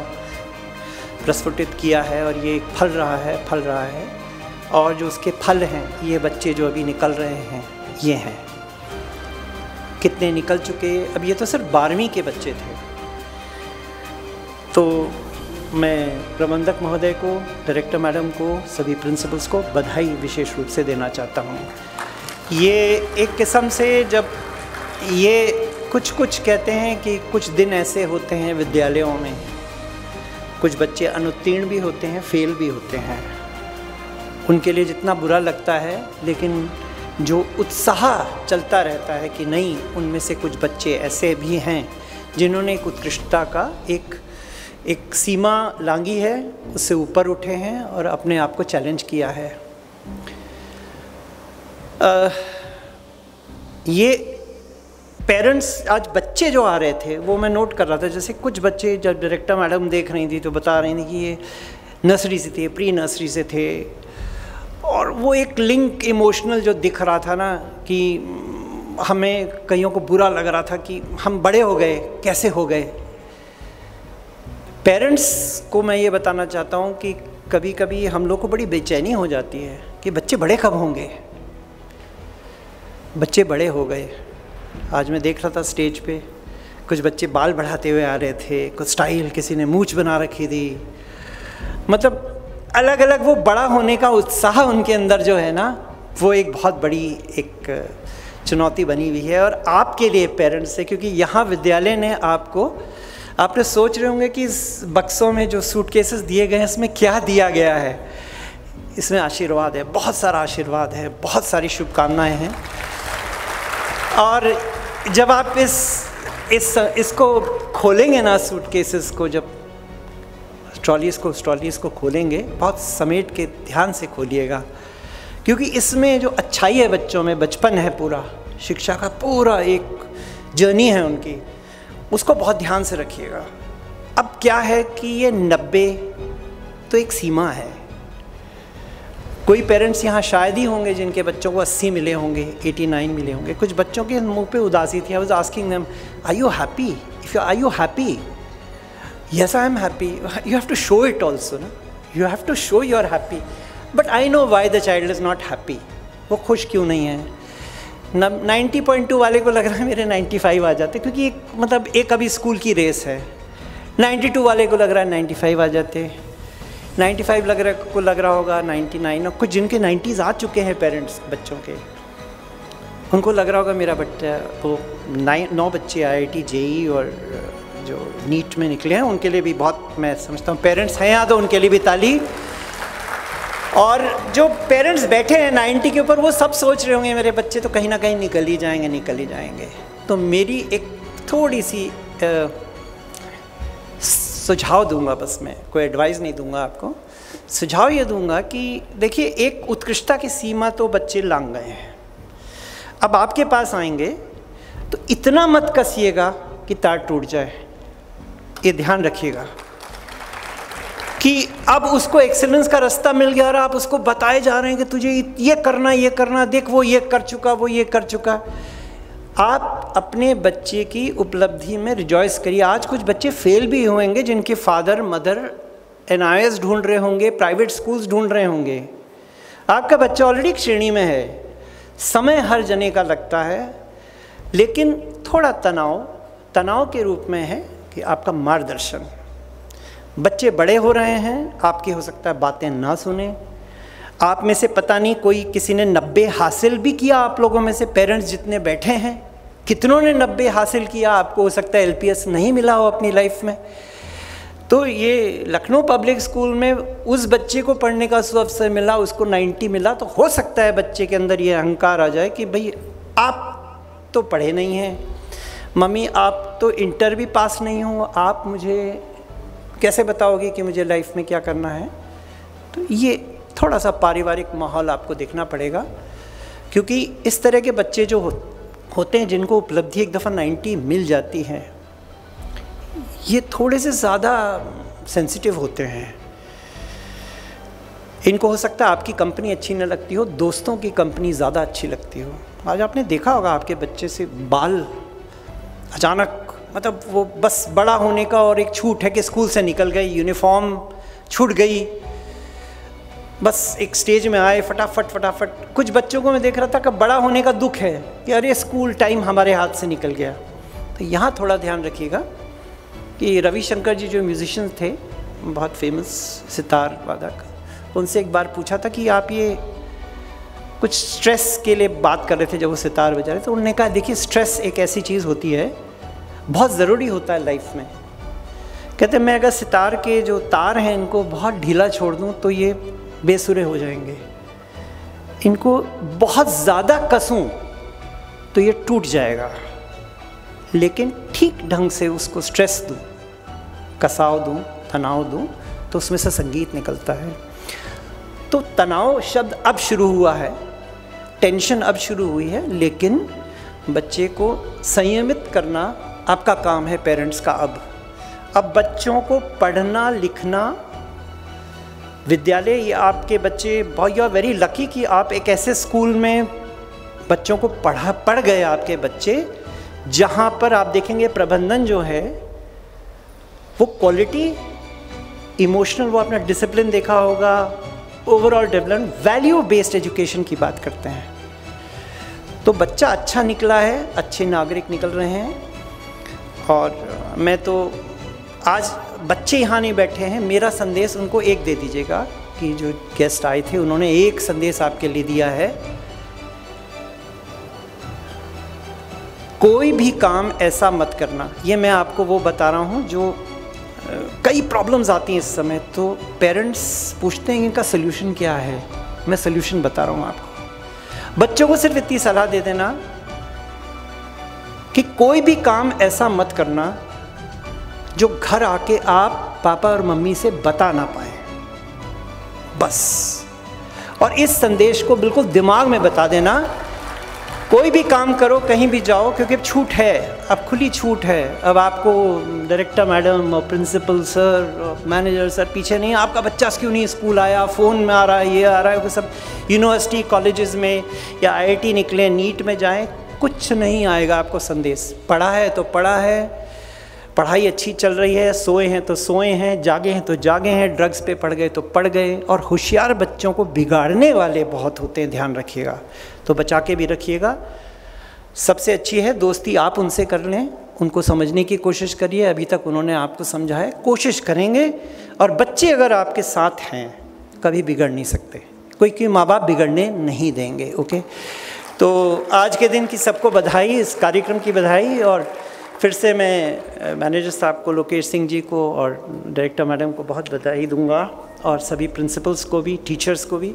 प्रस्फुटित किया है और ये फल रहा है। और जो उसके फल हैं, ये बच्चे जो अभी निकल रहे हैं, ये हैं। कितने निकल चुके? अब ये तो सिर्फ 12वीं के बच्चे थे। तो मैं प्रबंधक महोदय को, डायरेक्टर मैडम को, सभी प्रिंसिपल्स को बधाई विशेष रूप से देना चाहता हूँ। ये एक किस्म से जब ये कुछ कहते हैं कि कुछ दिन ऐसे होते हैं विद्यालयों में, कुछ बच्चे अनुत्तीर्ण भी होते हैं, फेल भी होते हैं। उनके लिए जितना बुरा लगता है, लेकिन जो उत्साह चलता रहता है कि नहीं, उनमें से कुछ बच्चे ऐसे भी हैं जिन्होंने एक उत्कृष्टता का एक सीमा लांघी है, उससे ऊपर उठे हैं और अपने आप को चैलेंज किया है। ये पेरेंट्स, आज बच्चे जो आ रहे थे वो मैं नोट कर रहा था। जैसे कुछ बच्चे जब डायरेक्टर मैडम देख रही थी तो बता रही थी कि ये नर्सरी से थे, प्री नर्सरी से थे, और वो एक लिंक इमोशनल जो दिख रहा था ना, कि हमें कईयों को बुरा लग रहा था कि हम बड़े हो गए, कैसे हो गए। पेरेंट्स को मैं ये बताना चाहता हूँ कि कभी कभी हम लोग को बड़ी बेचैनी हो जाती है कि बच्चे बड़े कब होंगे। बच्चे बड़े हो गए। आज मैं देख रहा था स्टेज पे कुछ बच्चे बाल बढ़ाते हुए आ रहे थे, कुछ स्टाइल, किसी ने मूंछ बना रखी थी। मतलब अलग अलग वो बड़ा होने का उत्साह उनके अंदर जो है ना, वो एक बहुत बड़ी एक चुनौती बनी हुई है और आपके लिए पेरेंट्स से, क्योंकि यहाँ विद्यालय ने आपने सोच रहे होंगे कि इस बक्सों में जो सूटकेसेस दिए गए हैं इसमें क्या दिया गया है। इसमें आशीर्वाद है, बहुत सारा आशीर्वाद है, बहुत सारी शुभकामनाएं हैं। और जब आप इसको खोलेंगे ना, सूटकेसेस को, जब ट्रॉलीज़ को खोलेंगे, बहुत समेट के ध्यान से खोलिएगा, क्योंकि इसमें जो अच्छाई है बच्चों में, बचपन है पूरा, शिक्षा का पूरा एक जर्नी है उनकी, उसको बहुत ध्यान से रखिएगा। अब क्या है कि ये 90 तो एक सीमा है। कोई पेरेंट्स यहाँ शायद ही होंगे जिनके बच्चों को 80 मिले होंगे, 89 मिले होंगे। कुछ बच्चों के मुंह पे उदासी थी। I was asking them, are you happy? If are you happy? Yes I am happy. You have to show it also ना, you have to show you are happy. But I know why the child is not happy. वो खुश क्यों नहीं है? 90.2 वाले को लग रहा है मेरे 95 आ जाते, क्योंकि एक अभी स्कूल की रेस है। 92 वाले को लग रहा है 95 आ जाते, 95 लग रहा होगा 99, और कुछ जिनके 90s आ चुके हैं पेरेंट्स बच्चों के, उनको लग रहा होगा मेरा बच्चा, वो 9 बच्चे IIT JEE और जो नीट में निकले हैं, उनके लिए भी बहुत, मैं समझता हूँ पेरेंट्स हैं यहाँ तो उनके लिए भी ताली। और जो पेरेंट्स बैठे हैं 90 के ऊपर, वो सब सोच रहे होंगे मेरे बच्चे तो कहीं ना कहीं निकल ही जाएंगे। तो मेरी एक थोड़ी सी सुझाव दूंगा, बस मैं कोई एडवाइस नहीं दूंगा आपको, सुझाव ये दूंगा कि देखिए, एक उत्कृष्टता की सीमा तो बच्चे लांघ गए हैं। अब आपके पास आएंगे तो इतना मत कसिएगा कि तार टूट जाए, ये ध्यान रखिएगा कि अब उसको एक्सेलेंस का रास्ता मिल गया और आप उसको बताए जा रहे हैं कि तुझे ये करना, देख वो ये कर चुका। आप अपने बच्चे की उपलब्धि में रिजॉइस करिए। आज कुछ बच्चे फेल भी होंगे जिनके फादर मदर NIS ढूंढ रहे होंगे, प्राइवेट स्कूल्स ढूंढ रहे होंगे। आपका बच्चा ऑलरेडी एक श्रेणी में है। समय हर जने का लगता है, लेकिन थोड़ा तनाव के रूप में है कि आपका मार्गदर्शन। बच्चे बड़े हो रहे हैं, आपकी हो सकता है बातें ना सुने। आप में से पता नहीं किसी ने 90 हासिल भी किया, आप लोगों में से पेरेंट्स जितने बैठे हैं, कितनों ने 90 हासिल किया। आपको हो सकता है LPS नहीं मिला हो अपनी लाइफ में। तो ये लखनऊ पब्लिक स्कूल में उस बच्चे को पढ़ने का अवसर मिला, उसको 90 मिला, तो हो सकता है बच्चे के अंदर ये अहंकार आ जाए कि भाई आप तो पढ़े नहीं हैं, मम्मी आप तो इंटर भी पास नहीं हो, आप मुझे कैसे बताओगे कि मुझे लाइफ में क्या करना है। तो ये थोड़ा सा पारिवारिक माहौल आपको देखना पड़ेगा, क्योंकि इस तरह के बच्चे जो होते हैं जिनको उपलब्धि एक दफ़ा 90 मिल जाती है, ये थोड़े से ज़्यादा सेंसिटिव होते हैं। इनको हो सकता है आपकी कंपनी अच्छी न लगती हो, दोस्तों की कंपनी ज़्यादा अच्छी लगती हो। आज आपने देखा होगा आपके बच्चे से बाल अचानक, वो बस बड़ा होने का और एक छूट है कि स्कूल से निकल गए, यूनिफॉर्म छूट गई, बस एक स्टेज में आए फटाफट। कुछ बच्चों को मैं देख रहा था कि बड़ा होने का दुख है कि अरे स्कूल टाइम हमारे हाथ से निकल गया। तो यहाँ थोड़ा ध्यान रखिएगा कि रविशंकर जी जो म्यूजिशियन थे, बहुत फेमस सितार वादक, उनसे एक बार पूछा था कि आप ये कुछ स्ट्रेस के लिए बात कर रहे थे जब वो सितार बजा रहे, तो उन्होंने कहा देखिए, स्ट्रेस एक ऐसी चीज़ होती है, बहुत ज़रूरी होता है लाइफ में। कहते मैं अगर सितार के जो तार हैं इनको बहुत ढीला छोड़ दूँ तो ये बेसुरे हो जाएंगे, इनको बहुत ज़्यादा कसूं तो ये टूट जाएगा, लेकिन ठीक ढंग से उसको स्ट्रेस दूं, कसाव दूं, तनाव दूं, तो उसमें से संगीत निकलता है। तो तनाव शब्द अब शुरू हुआ है, टेंशन अब शुरू हुई है, लेकिन बच्चे को संयमित करना आपका काम है पेरेंट्स का। अब बच्चों को पढ़ना लिखना, विद्यालय, ये आपके बच्चे, बहुत यू आर वेरी लकी कि आप एक ऐसे स्कूल में बच्चों को पढ़ गए आपके बच्चे, जहाँ पर आप देखेंगे प्रबंधन जो है वो क्वालिटी, इमोशनल, वो अपना डिसिप्लिन देखा होगा, overall development, value based education की बात करते हैं। तो बच्चा अच्छा निकला है, अच्छे नागरिक निकल रहे हैं। और मैं तो आज बच्चे यहाँ नहीं बैठे हैं, मेरा संदेश उनको एक दे दीजिएगा कि जो गेस्ट आए थे उन्होंने एक संदेश आपके लिए दिया है, कोई भी काम ऐसा मत करना। ये मैं आपको वो बता रहा हूँ जो कई प्रॉब्लम्स आती हैं इस समय, तो पेरेंट्स पूछते हैं इनका सल्यूशन क्या है। मैं सल्यूशन बता रहा हूँ आपको। बच्चों को सिर्फ इतनी सलाह दे देना कि कोई भी काम ऐसा मत करना जो घर आके आप पापा और मम्मी से बता ना पाए, बस। और इस संदेश को बिल्कुल दिमाग में बता देना, कोई भी काम करो, कहीं भी जाओ, क्योंकि अब छूट है, अब खुली छूट है। अब आपको डायरेक्टर मैडम और प्रिंसिपल सर, मैनेजर सर पीछे नहीं, आपका बच्चा क्यों नहीं स्कूल आया, फ़ोन में आ रहा है, ये आ रहा है। वो सब यूनिवर्सिटी कॉलेजेस में या IIT निकले, नीट में जाएं, कुछ नहीं आएगा आपको संदेश। पढ़ा है तो पढ़ा है, पढ़ाई अच्छी चल रही है, सोए हैं तो सोए हैं, जागे हैं तो जागे हैं, ड्रग्स पे पड़ गए तो पड़ गए। और होशियार बच्चों को बिगाड़ने वाले बहुत होते हैं, ध्यान रखिएगा, तो बचा के भी रखिएगा। सबसे अच्छी है दोस्ती आप उनसे कर लें, उनको समझने की कोशिश करिए। अभी तक उन्होंने आपको समझा है, कोशिश करेंगे। और बच्चे अगर आपके साथ हैं कभी बिगड़ नहीं सकते, कोई माँ बाप बिगड़ने नहीं देंगे। ओके, तो आज के दिन की सबको बधाई, इस कार्यक्रम की बधाई। और फिर से मैं मैनेजर साहब को, लोकेश सिंह जी को और डायरेक्टर मैडम को बहुत बधाई दूंगा, और सभी प्रिंसिपल्स को भी, टीचर्स को भी,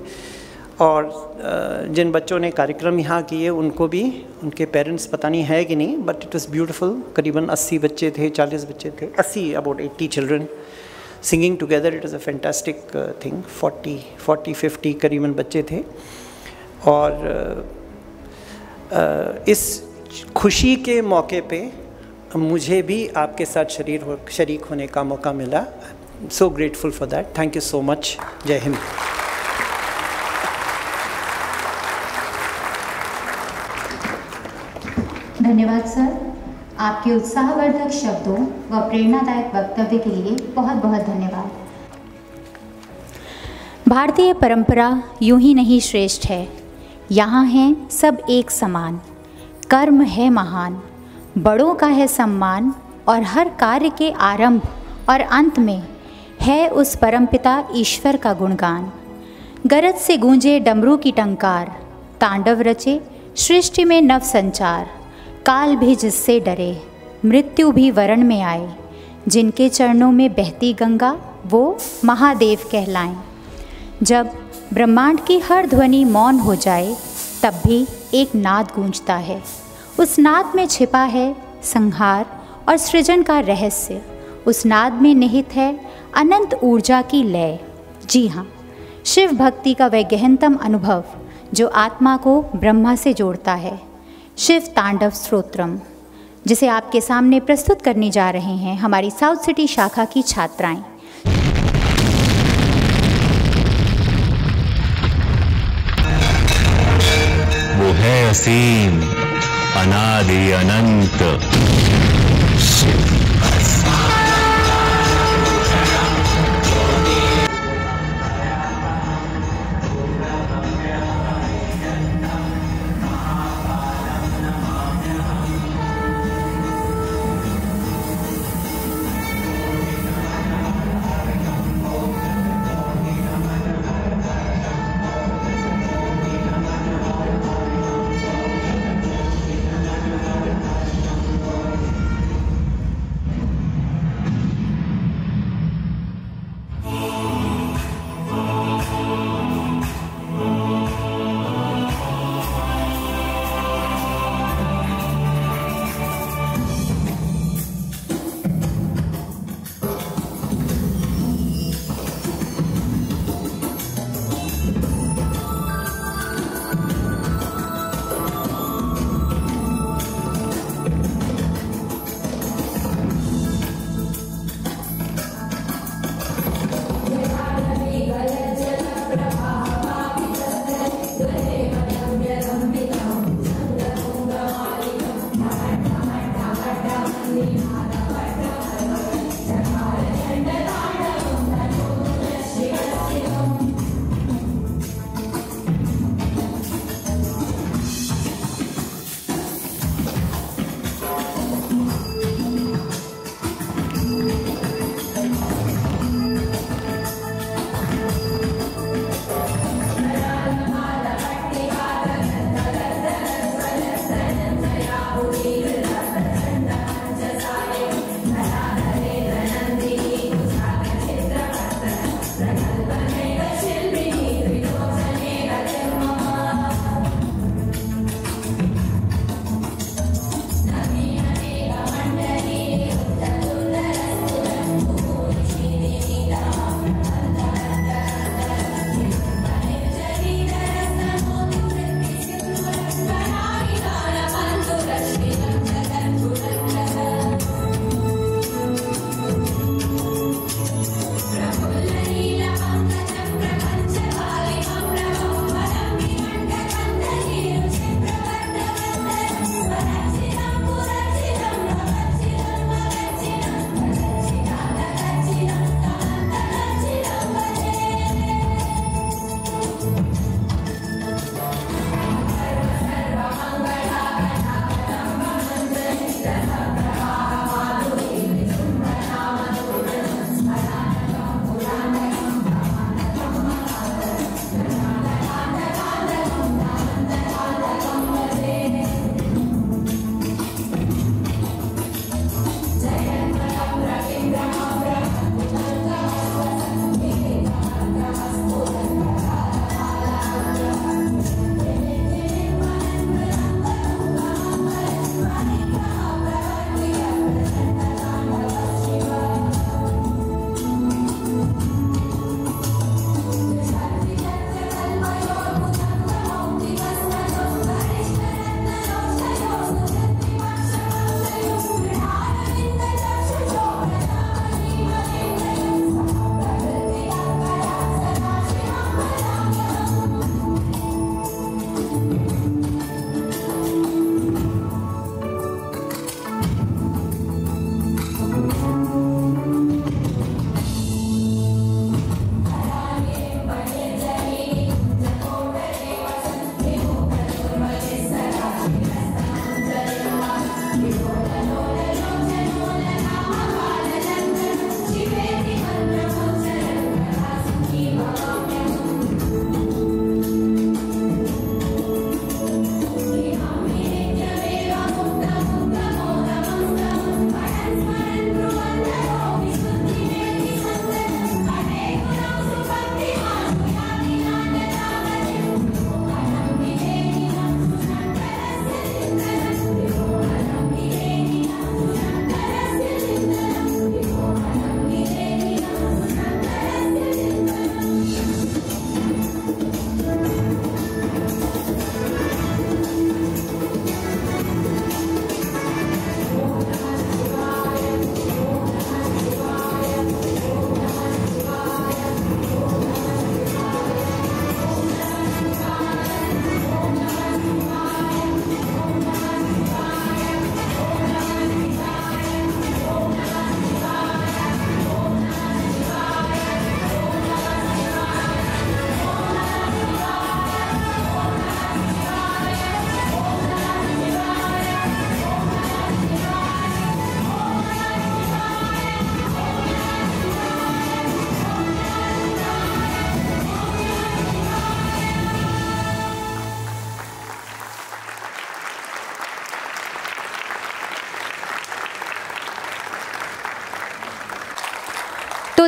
और जिन बच्चों ने कार्यक्रम यहाँ किए उनको भी, उनके पेरेंट्स पता नहीं है कि नहीं, बट इट वाज ब्यूटीफुल। करीबन 80 बच्चे थे, 40 बच्चे थे, 80 about 80 children singing together. It was a fantastic thing. 40-50 करीबन बच्चे थे। और इस खुशी के मौके पे मुझे भी आपके साथ शरीक होने का मौका मिला। So grateful for that. Thank you so much. जय हिंद। धन्यवाद सर, आपके उत्साहवर्धक शब्दों व प्रेरणादायक वक्तव्य के लिए बहुत बहुत धन्यवाद। भारतीय परंपरा यूं ही नहीं श्रेष्ठ है, यहाँ हैं सब एक समान। कर्म है महान, बड़ों का है सम्मान, और हर कार्य के आरंभ और अंत में है उस परमपिता ईश्वर का गुणगान। गरज से गूंजे डमरू की टंकार, तांडव रचे सृष्टि में नव संचार। काल भी जिससे डरे, मृत्यु भी वरण में आए, जिनके चरणों में बहती गंगा वो महादेव कहलाएं। जब ब्रह्मांड की हर ध्वनि मौन हो जाए, तब भी एक नाद गूंजता है। उस नाद में छिपा है संहार और सृजन का रहस्य। उस नाद में निहित है अनंत ऊर्जा की लय। जी हाँ, शिव भक्ति का वह गहनतम अनुभव जो आत्मा को ब्रह्मा से जोड़ता है। शिव तांडव स्तोत्रम, जिसे आपके सामने प्रस्तुत करने जा रहे हैं हमारी साउथ सिटी शाखा की छात्राएं। वो है असीम, अनादि अनंत शिव।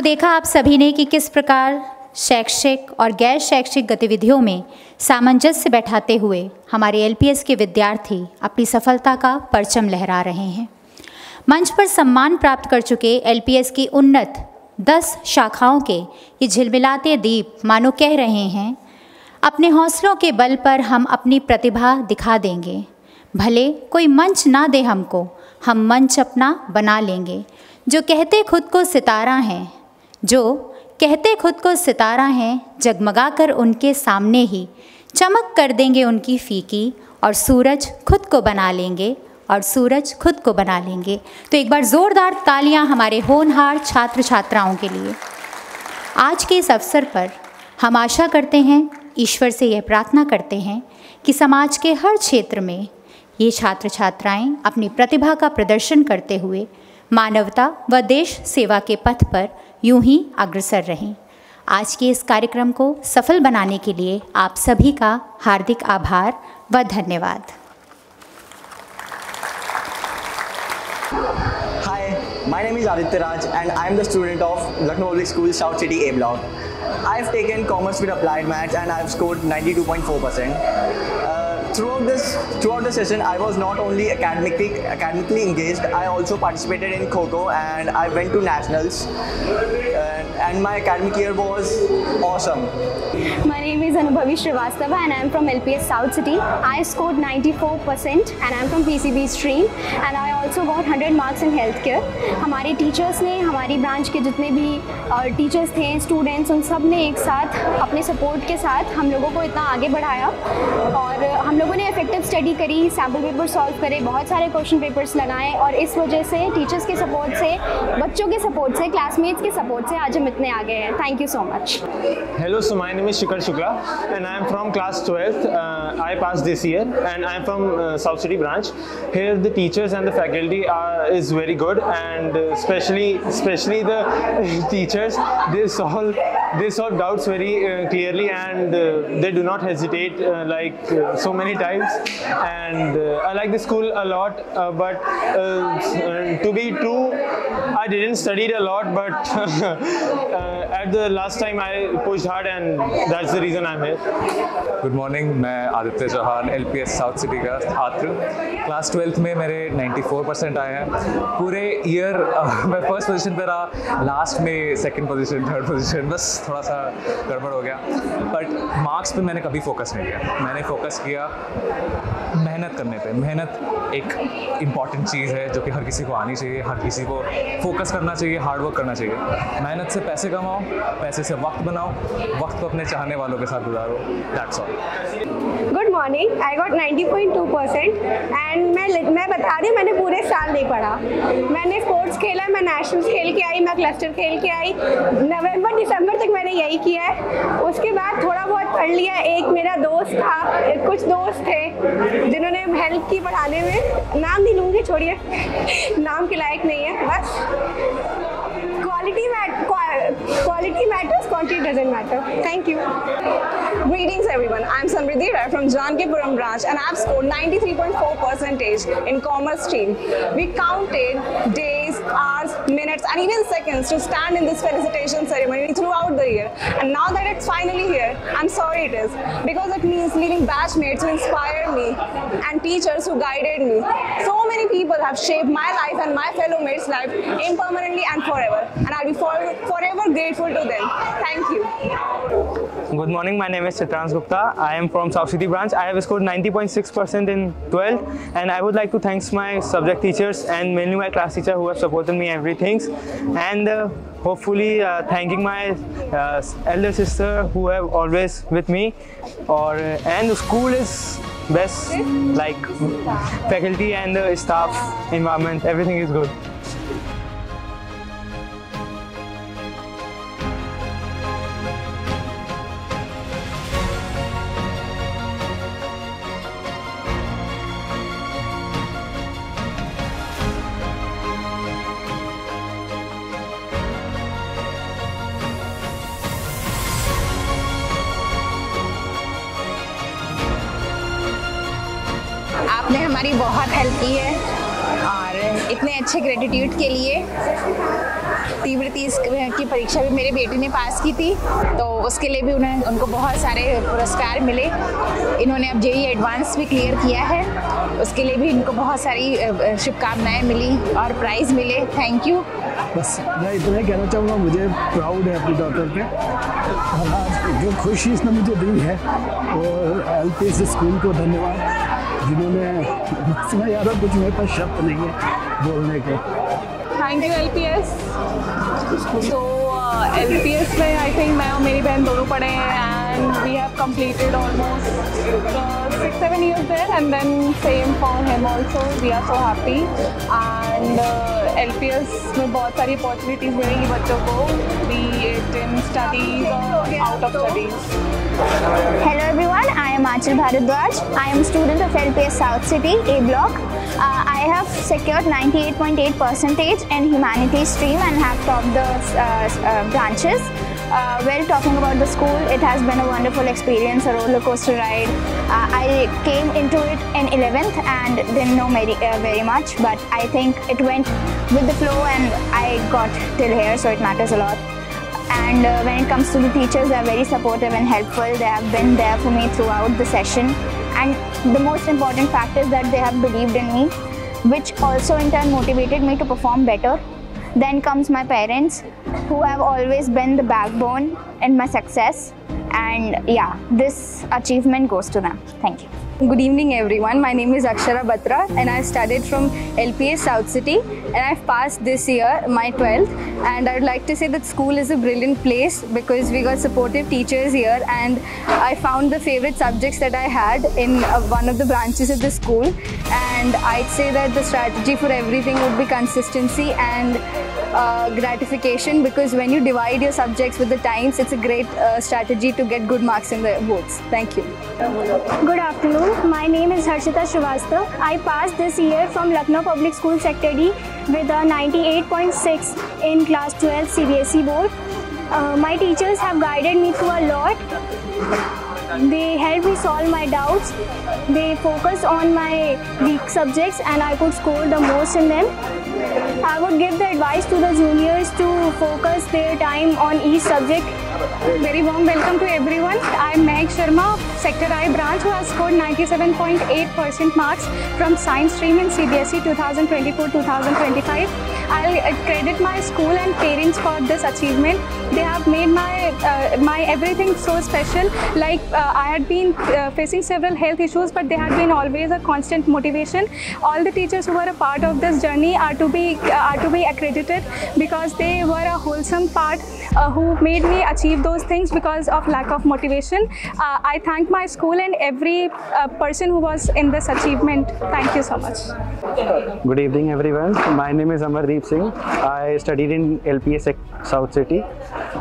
देखा आप सभी ने कि किस प्रकार शैक्षिक और गैर शैक्षिक गतिविधियों में सामंजस्य बैठाते हुए हमारे एलपीएस के विद्यार्थी अपनी सफलता का परचम लहरा रहे हैं। मंच पर सम्मान प्राप्त कर चुके एलपीएस की उन्नत 10 शाखाओं के ये झिलमिलाते दीप मानो कह रहे हैं, अपने हौसलों के बल पर हम अपनी प्रतिभा दिखा देंगे। भले कोई मंच ना दे हमको, हम मंच अपना बना लेंगे। जो कहते खुद को सितारा हैं, जो कहते खुद को सितारा हैं, जगमगा कर उनके सामने ही चमक कर देंगे उनकी फीकी, और सूरज खुद को बना लेंगे, और सूरज खुद को बना लेंगे। तो एक बार ज़ोरदार तालियां हमारे होनहार छात्र छात्राओं के लिए। आज के इस अवसर पर हम आशा करते हैं, ईश्वर से यह प्रार्थना करते हैं कि समाज के हर क्षेत्र में ये छात्र छात्राएं अपनी प्रतिभा का प्रदर्शन करते हुए मानवता व देश सेवा के पथ पर यूं ही अग्रसर रहें। आज के इस कार्यक्रम को सफल बनाने के लिए आप सभी का हार्दिक आभार व धन्यवाद। Hi, my name is Aditya Raj and I am the student of Lucknow Public School, South City A Block. I have taken Commerce with Applied Maths and I have scored 92.4%. Throughout the session, I was not only academically engaged, I also participated in Kho-Kho and I went to nationals. And my academic year was awesome. My name is Anubhavi Srivastava and I am from LPS South City. I scored 94% and I am from PCB stream and I also got 100 marks in healthcare. हमारे teachers ने, हमारी branch के जितने भी teachers थे, students, उन सब ने एक साथ अपने सपोर्ट के साथ हम लोगों को इतना आगे बढ़ाया और हम लोगों ने इफेक्टिव स्टडी करी, सैम्पल पेपर सॉल्व करे, बहुत सारे क्वेश्चन पेपर्स लगाए और इस वजह से टीचर्स के सपोर्ट से, बच्चों के सपोर्ट से, क्लासमेट्स के सपोर्ट से आज हम इतने आगे हैं। Thank you so much. Hello, so my name is Shikhar Shukla and I am from class 12th. I passed this year and I am from South City branch. Here the teachers and the faculty is very good and especially the teachers, they solve doubts very clearly and they do not hesitate so many times, and I like the school a lot, but to be true, I didn't study a lot, but at the last time I pushed hard and that's the reason I'm here. Good morning, मैं Aditya Chauhan LPS South City का छात्र। Class 12th में मेरे 94% आए हैं। पूरे year मैं first position पे रहा, लास्ट में सेकंड पोजीशन, थर्ड पोजीशन, बस थोड़ा सा गड़बड़ हो गया। बट मार्क्स पे मैंने कभी फोकस नहीं किया, मैंने फोकस किया मेहनत करने पे। मेहनत एक इम्पॉर्टेंट चीज़ है जो कि हर किसी को आनी चाहिए, हर किसी को फोकस करना चाहिए, हार्ड वर्क करना चाहिए। मेहनत से पैसे कमाओ, पैसे से वक्त बनाओ, वक्त को अपने चाहने वालों के साथ गुजारो। That's all. Good morning, I got 90.2% and मैं बता रही हूँ, मैंने पूरे साल नहीं पढ़ा। मैंने स्पोर्ट्स खेला, मैं नेशनल्स खेल के आई, मैं क्लस्टर खेल के आई, नवंबर दिसंबर तक मैंने यही किया है। उसके बाद थोड़ा बहुत पढ़ लिया। एक मेरा दोस्त था, कुछ दोस्त थे जिन्होंने हेल्प की पढ़ाने में, नाम नहीं लूँगी, छोड़िए, नाम के लायक नहीं है। बस quality matters, quantity doesn't matter. Thank you. Greetings everyone, I am Samriddhi Rai from Jankipuram branch and I have scored 93.4% in commerce stream. We counted days, hours, minutes and even seconds to stand in this felicitation ceremony throughout the year, and now that it's finally here, I'm sorry it is, because it means leaving batchmates who inspired me and teachers who guided me. So many people have shaped my life and my fellow mates' life impermanently and forever, and I'll be forever grateful to them. Thank you. Good morning, my name is Chitrans Gupta. I am from South City branch. I have scored 90.6% in 12th and I would like to thank my subject teachers and mainly my class teacher who have supported me everything, and hopefully thanking my elder sister who have always with me, and the school is best, like faculty and the staff environment, everything is good. आपने हमारी बहुत help की है और इतने अच्छे gratitude के लिए। तीव्र 30 की परीक्षा भी मेरे बेटे ने पास की थी, तो उसके लिए भी उनको बहुत सारे पुरस्कार मिले। इन्होंने अब JEE एडवांस भी क्लियर किया है, उसके लिए भी इनको बहुत सारी शुभकामनाएं मिली और प्राइज़ मिले। Thank you. बस मैं इतना ही कहना चाहूँगा, मुझे प्राउड है अपनी डॉटर पे, और आज जो खुशी इसने मुझे दी है, और LPS स्कूल को धन्यवाद जिन्होंने, मैं यार कुछ मेरे पास शब्द नहीं है बोलने के। Thank you LPS। तो LPS में आई थिंक मैं और मेरी बहन दोनों पढ़े हैं, and we have completed almost 6-7 years there, and then same for him also. We are so happy, and LPS में बहुत सारी अपॉर्चुनिटीज़ मिलेंगी बच्चों को, be it in studies or out of studies. Hello everyone, I am Achal Bharadwaj. I am a student of LPS South City A Block. I have secured 98.8% in humanities stream and have topped the branches. Well, talking about the school, it has been a wonderful experience, a roller coaster ride. I came into it in 11th and didn't know very much, but I think it went with the flow and I got till here, so it matters a lot. And when it comes to the teachers, they are very supportive and helpful. They have been there for me throughout the session, and the most important fact is that they have believed in me, which also in turn motivated me to perform better. Then comes my parents, who have always been the backbone in my success, and yeah, this achievement goes to them. Thank you. Good evening everyone, my name is Akshara Batra and I studied from LPS South City, and I've passed this year my 12th, and I would like to say that school is a brilliant place because we got supportive teachers here, and I found the favorite subjects that I had in one of the branches of the school, and I'd say that the strategy for everything would be consistency and gratification, because when you divide your subjects with the times, it's a great strategy to get good marks in the boards. Thank you. Good afternoon. My name is Harshita Srivastava. I passed this year from Lucknow Public School Sector D with a 98.6 in class 12 CBSE board. My teachers have guided me through a lot. They helped me solve my doubts. They focused on my weak subjects and I could score the most in them. I would give the advice to the juniors to focus their time on each subject. Very warm welcome to everyone. I am Mehak Sharma, Sector I branch, who has scored 97.8% marks from science stream in CBSE 2024-2025. I'll credit my school and parents for this achievement. They have made my everything so special. Like I had been facing several health issues, but they had been always a constant motivation. All the teachers who were a part of this journey are to be accredited because they were a wholesome part who made me achieve those things because of lack of motivation. I thank my school and every person who was in this achievement. Thank you so much. Good evening everyone. My name is Amardeep Singh. I studied in LPS South City.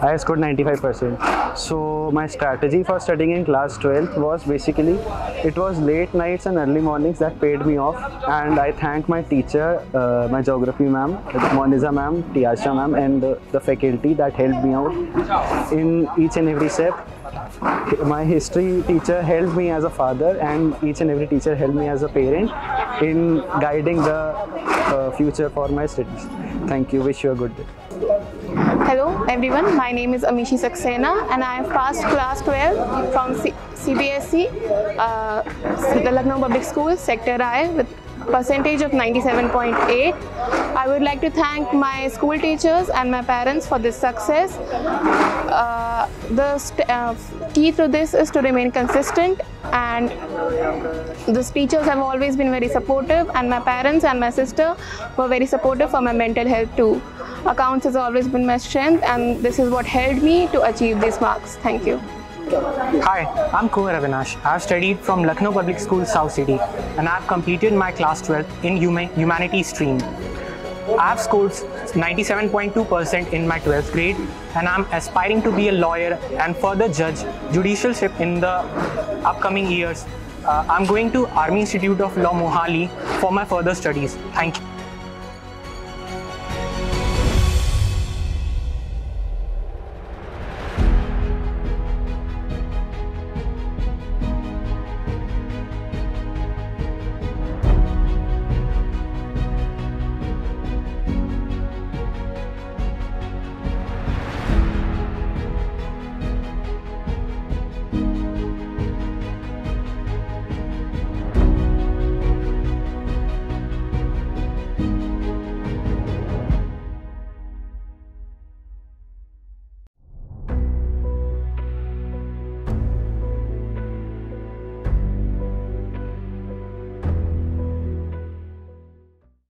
I scored 95%. So my strategy for studying in class 12th was basically, it was late nights and early mornings that paid me off, and I thank my teacher, my geography ma'am, Moniza ma'am, Tiasha ma'am, and the faculty that helped me out in each and every step. My history teacher helped me as a father, and each and every teacher helped me as a parent in guiding the future for my studies. Thank you. Wish you a good day. Hello everyone, my name is Amishi Saxena and I have passed class 12 from CBSE, the Lucknow Public School, Sector I, with percentage of 97.8. I would like to thank my school teachers and my parents for this success. The key to this is to remain consistent, and the teachers have always been very supportive, and my parents and my sister were very supportive for my mental health too. Accounts has always been my strength, and this is what helped me to achieve these marks. Thank you. Hi, I'm Kumar Avinash. I have studied from Lucknow Public School, South City, and I have completed my class 12 in humanities stream. I have scored 97.2% in my 12th grade, and I'm aspiring to be a lawyer and further judge judicialship in the upcoming years. I'm going to Army Institute of Law, Mohali for my further studies. Thank you.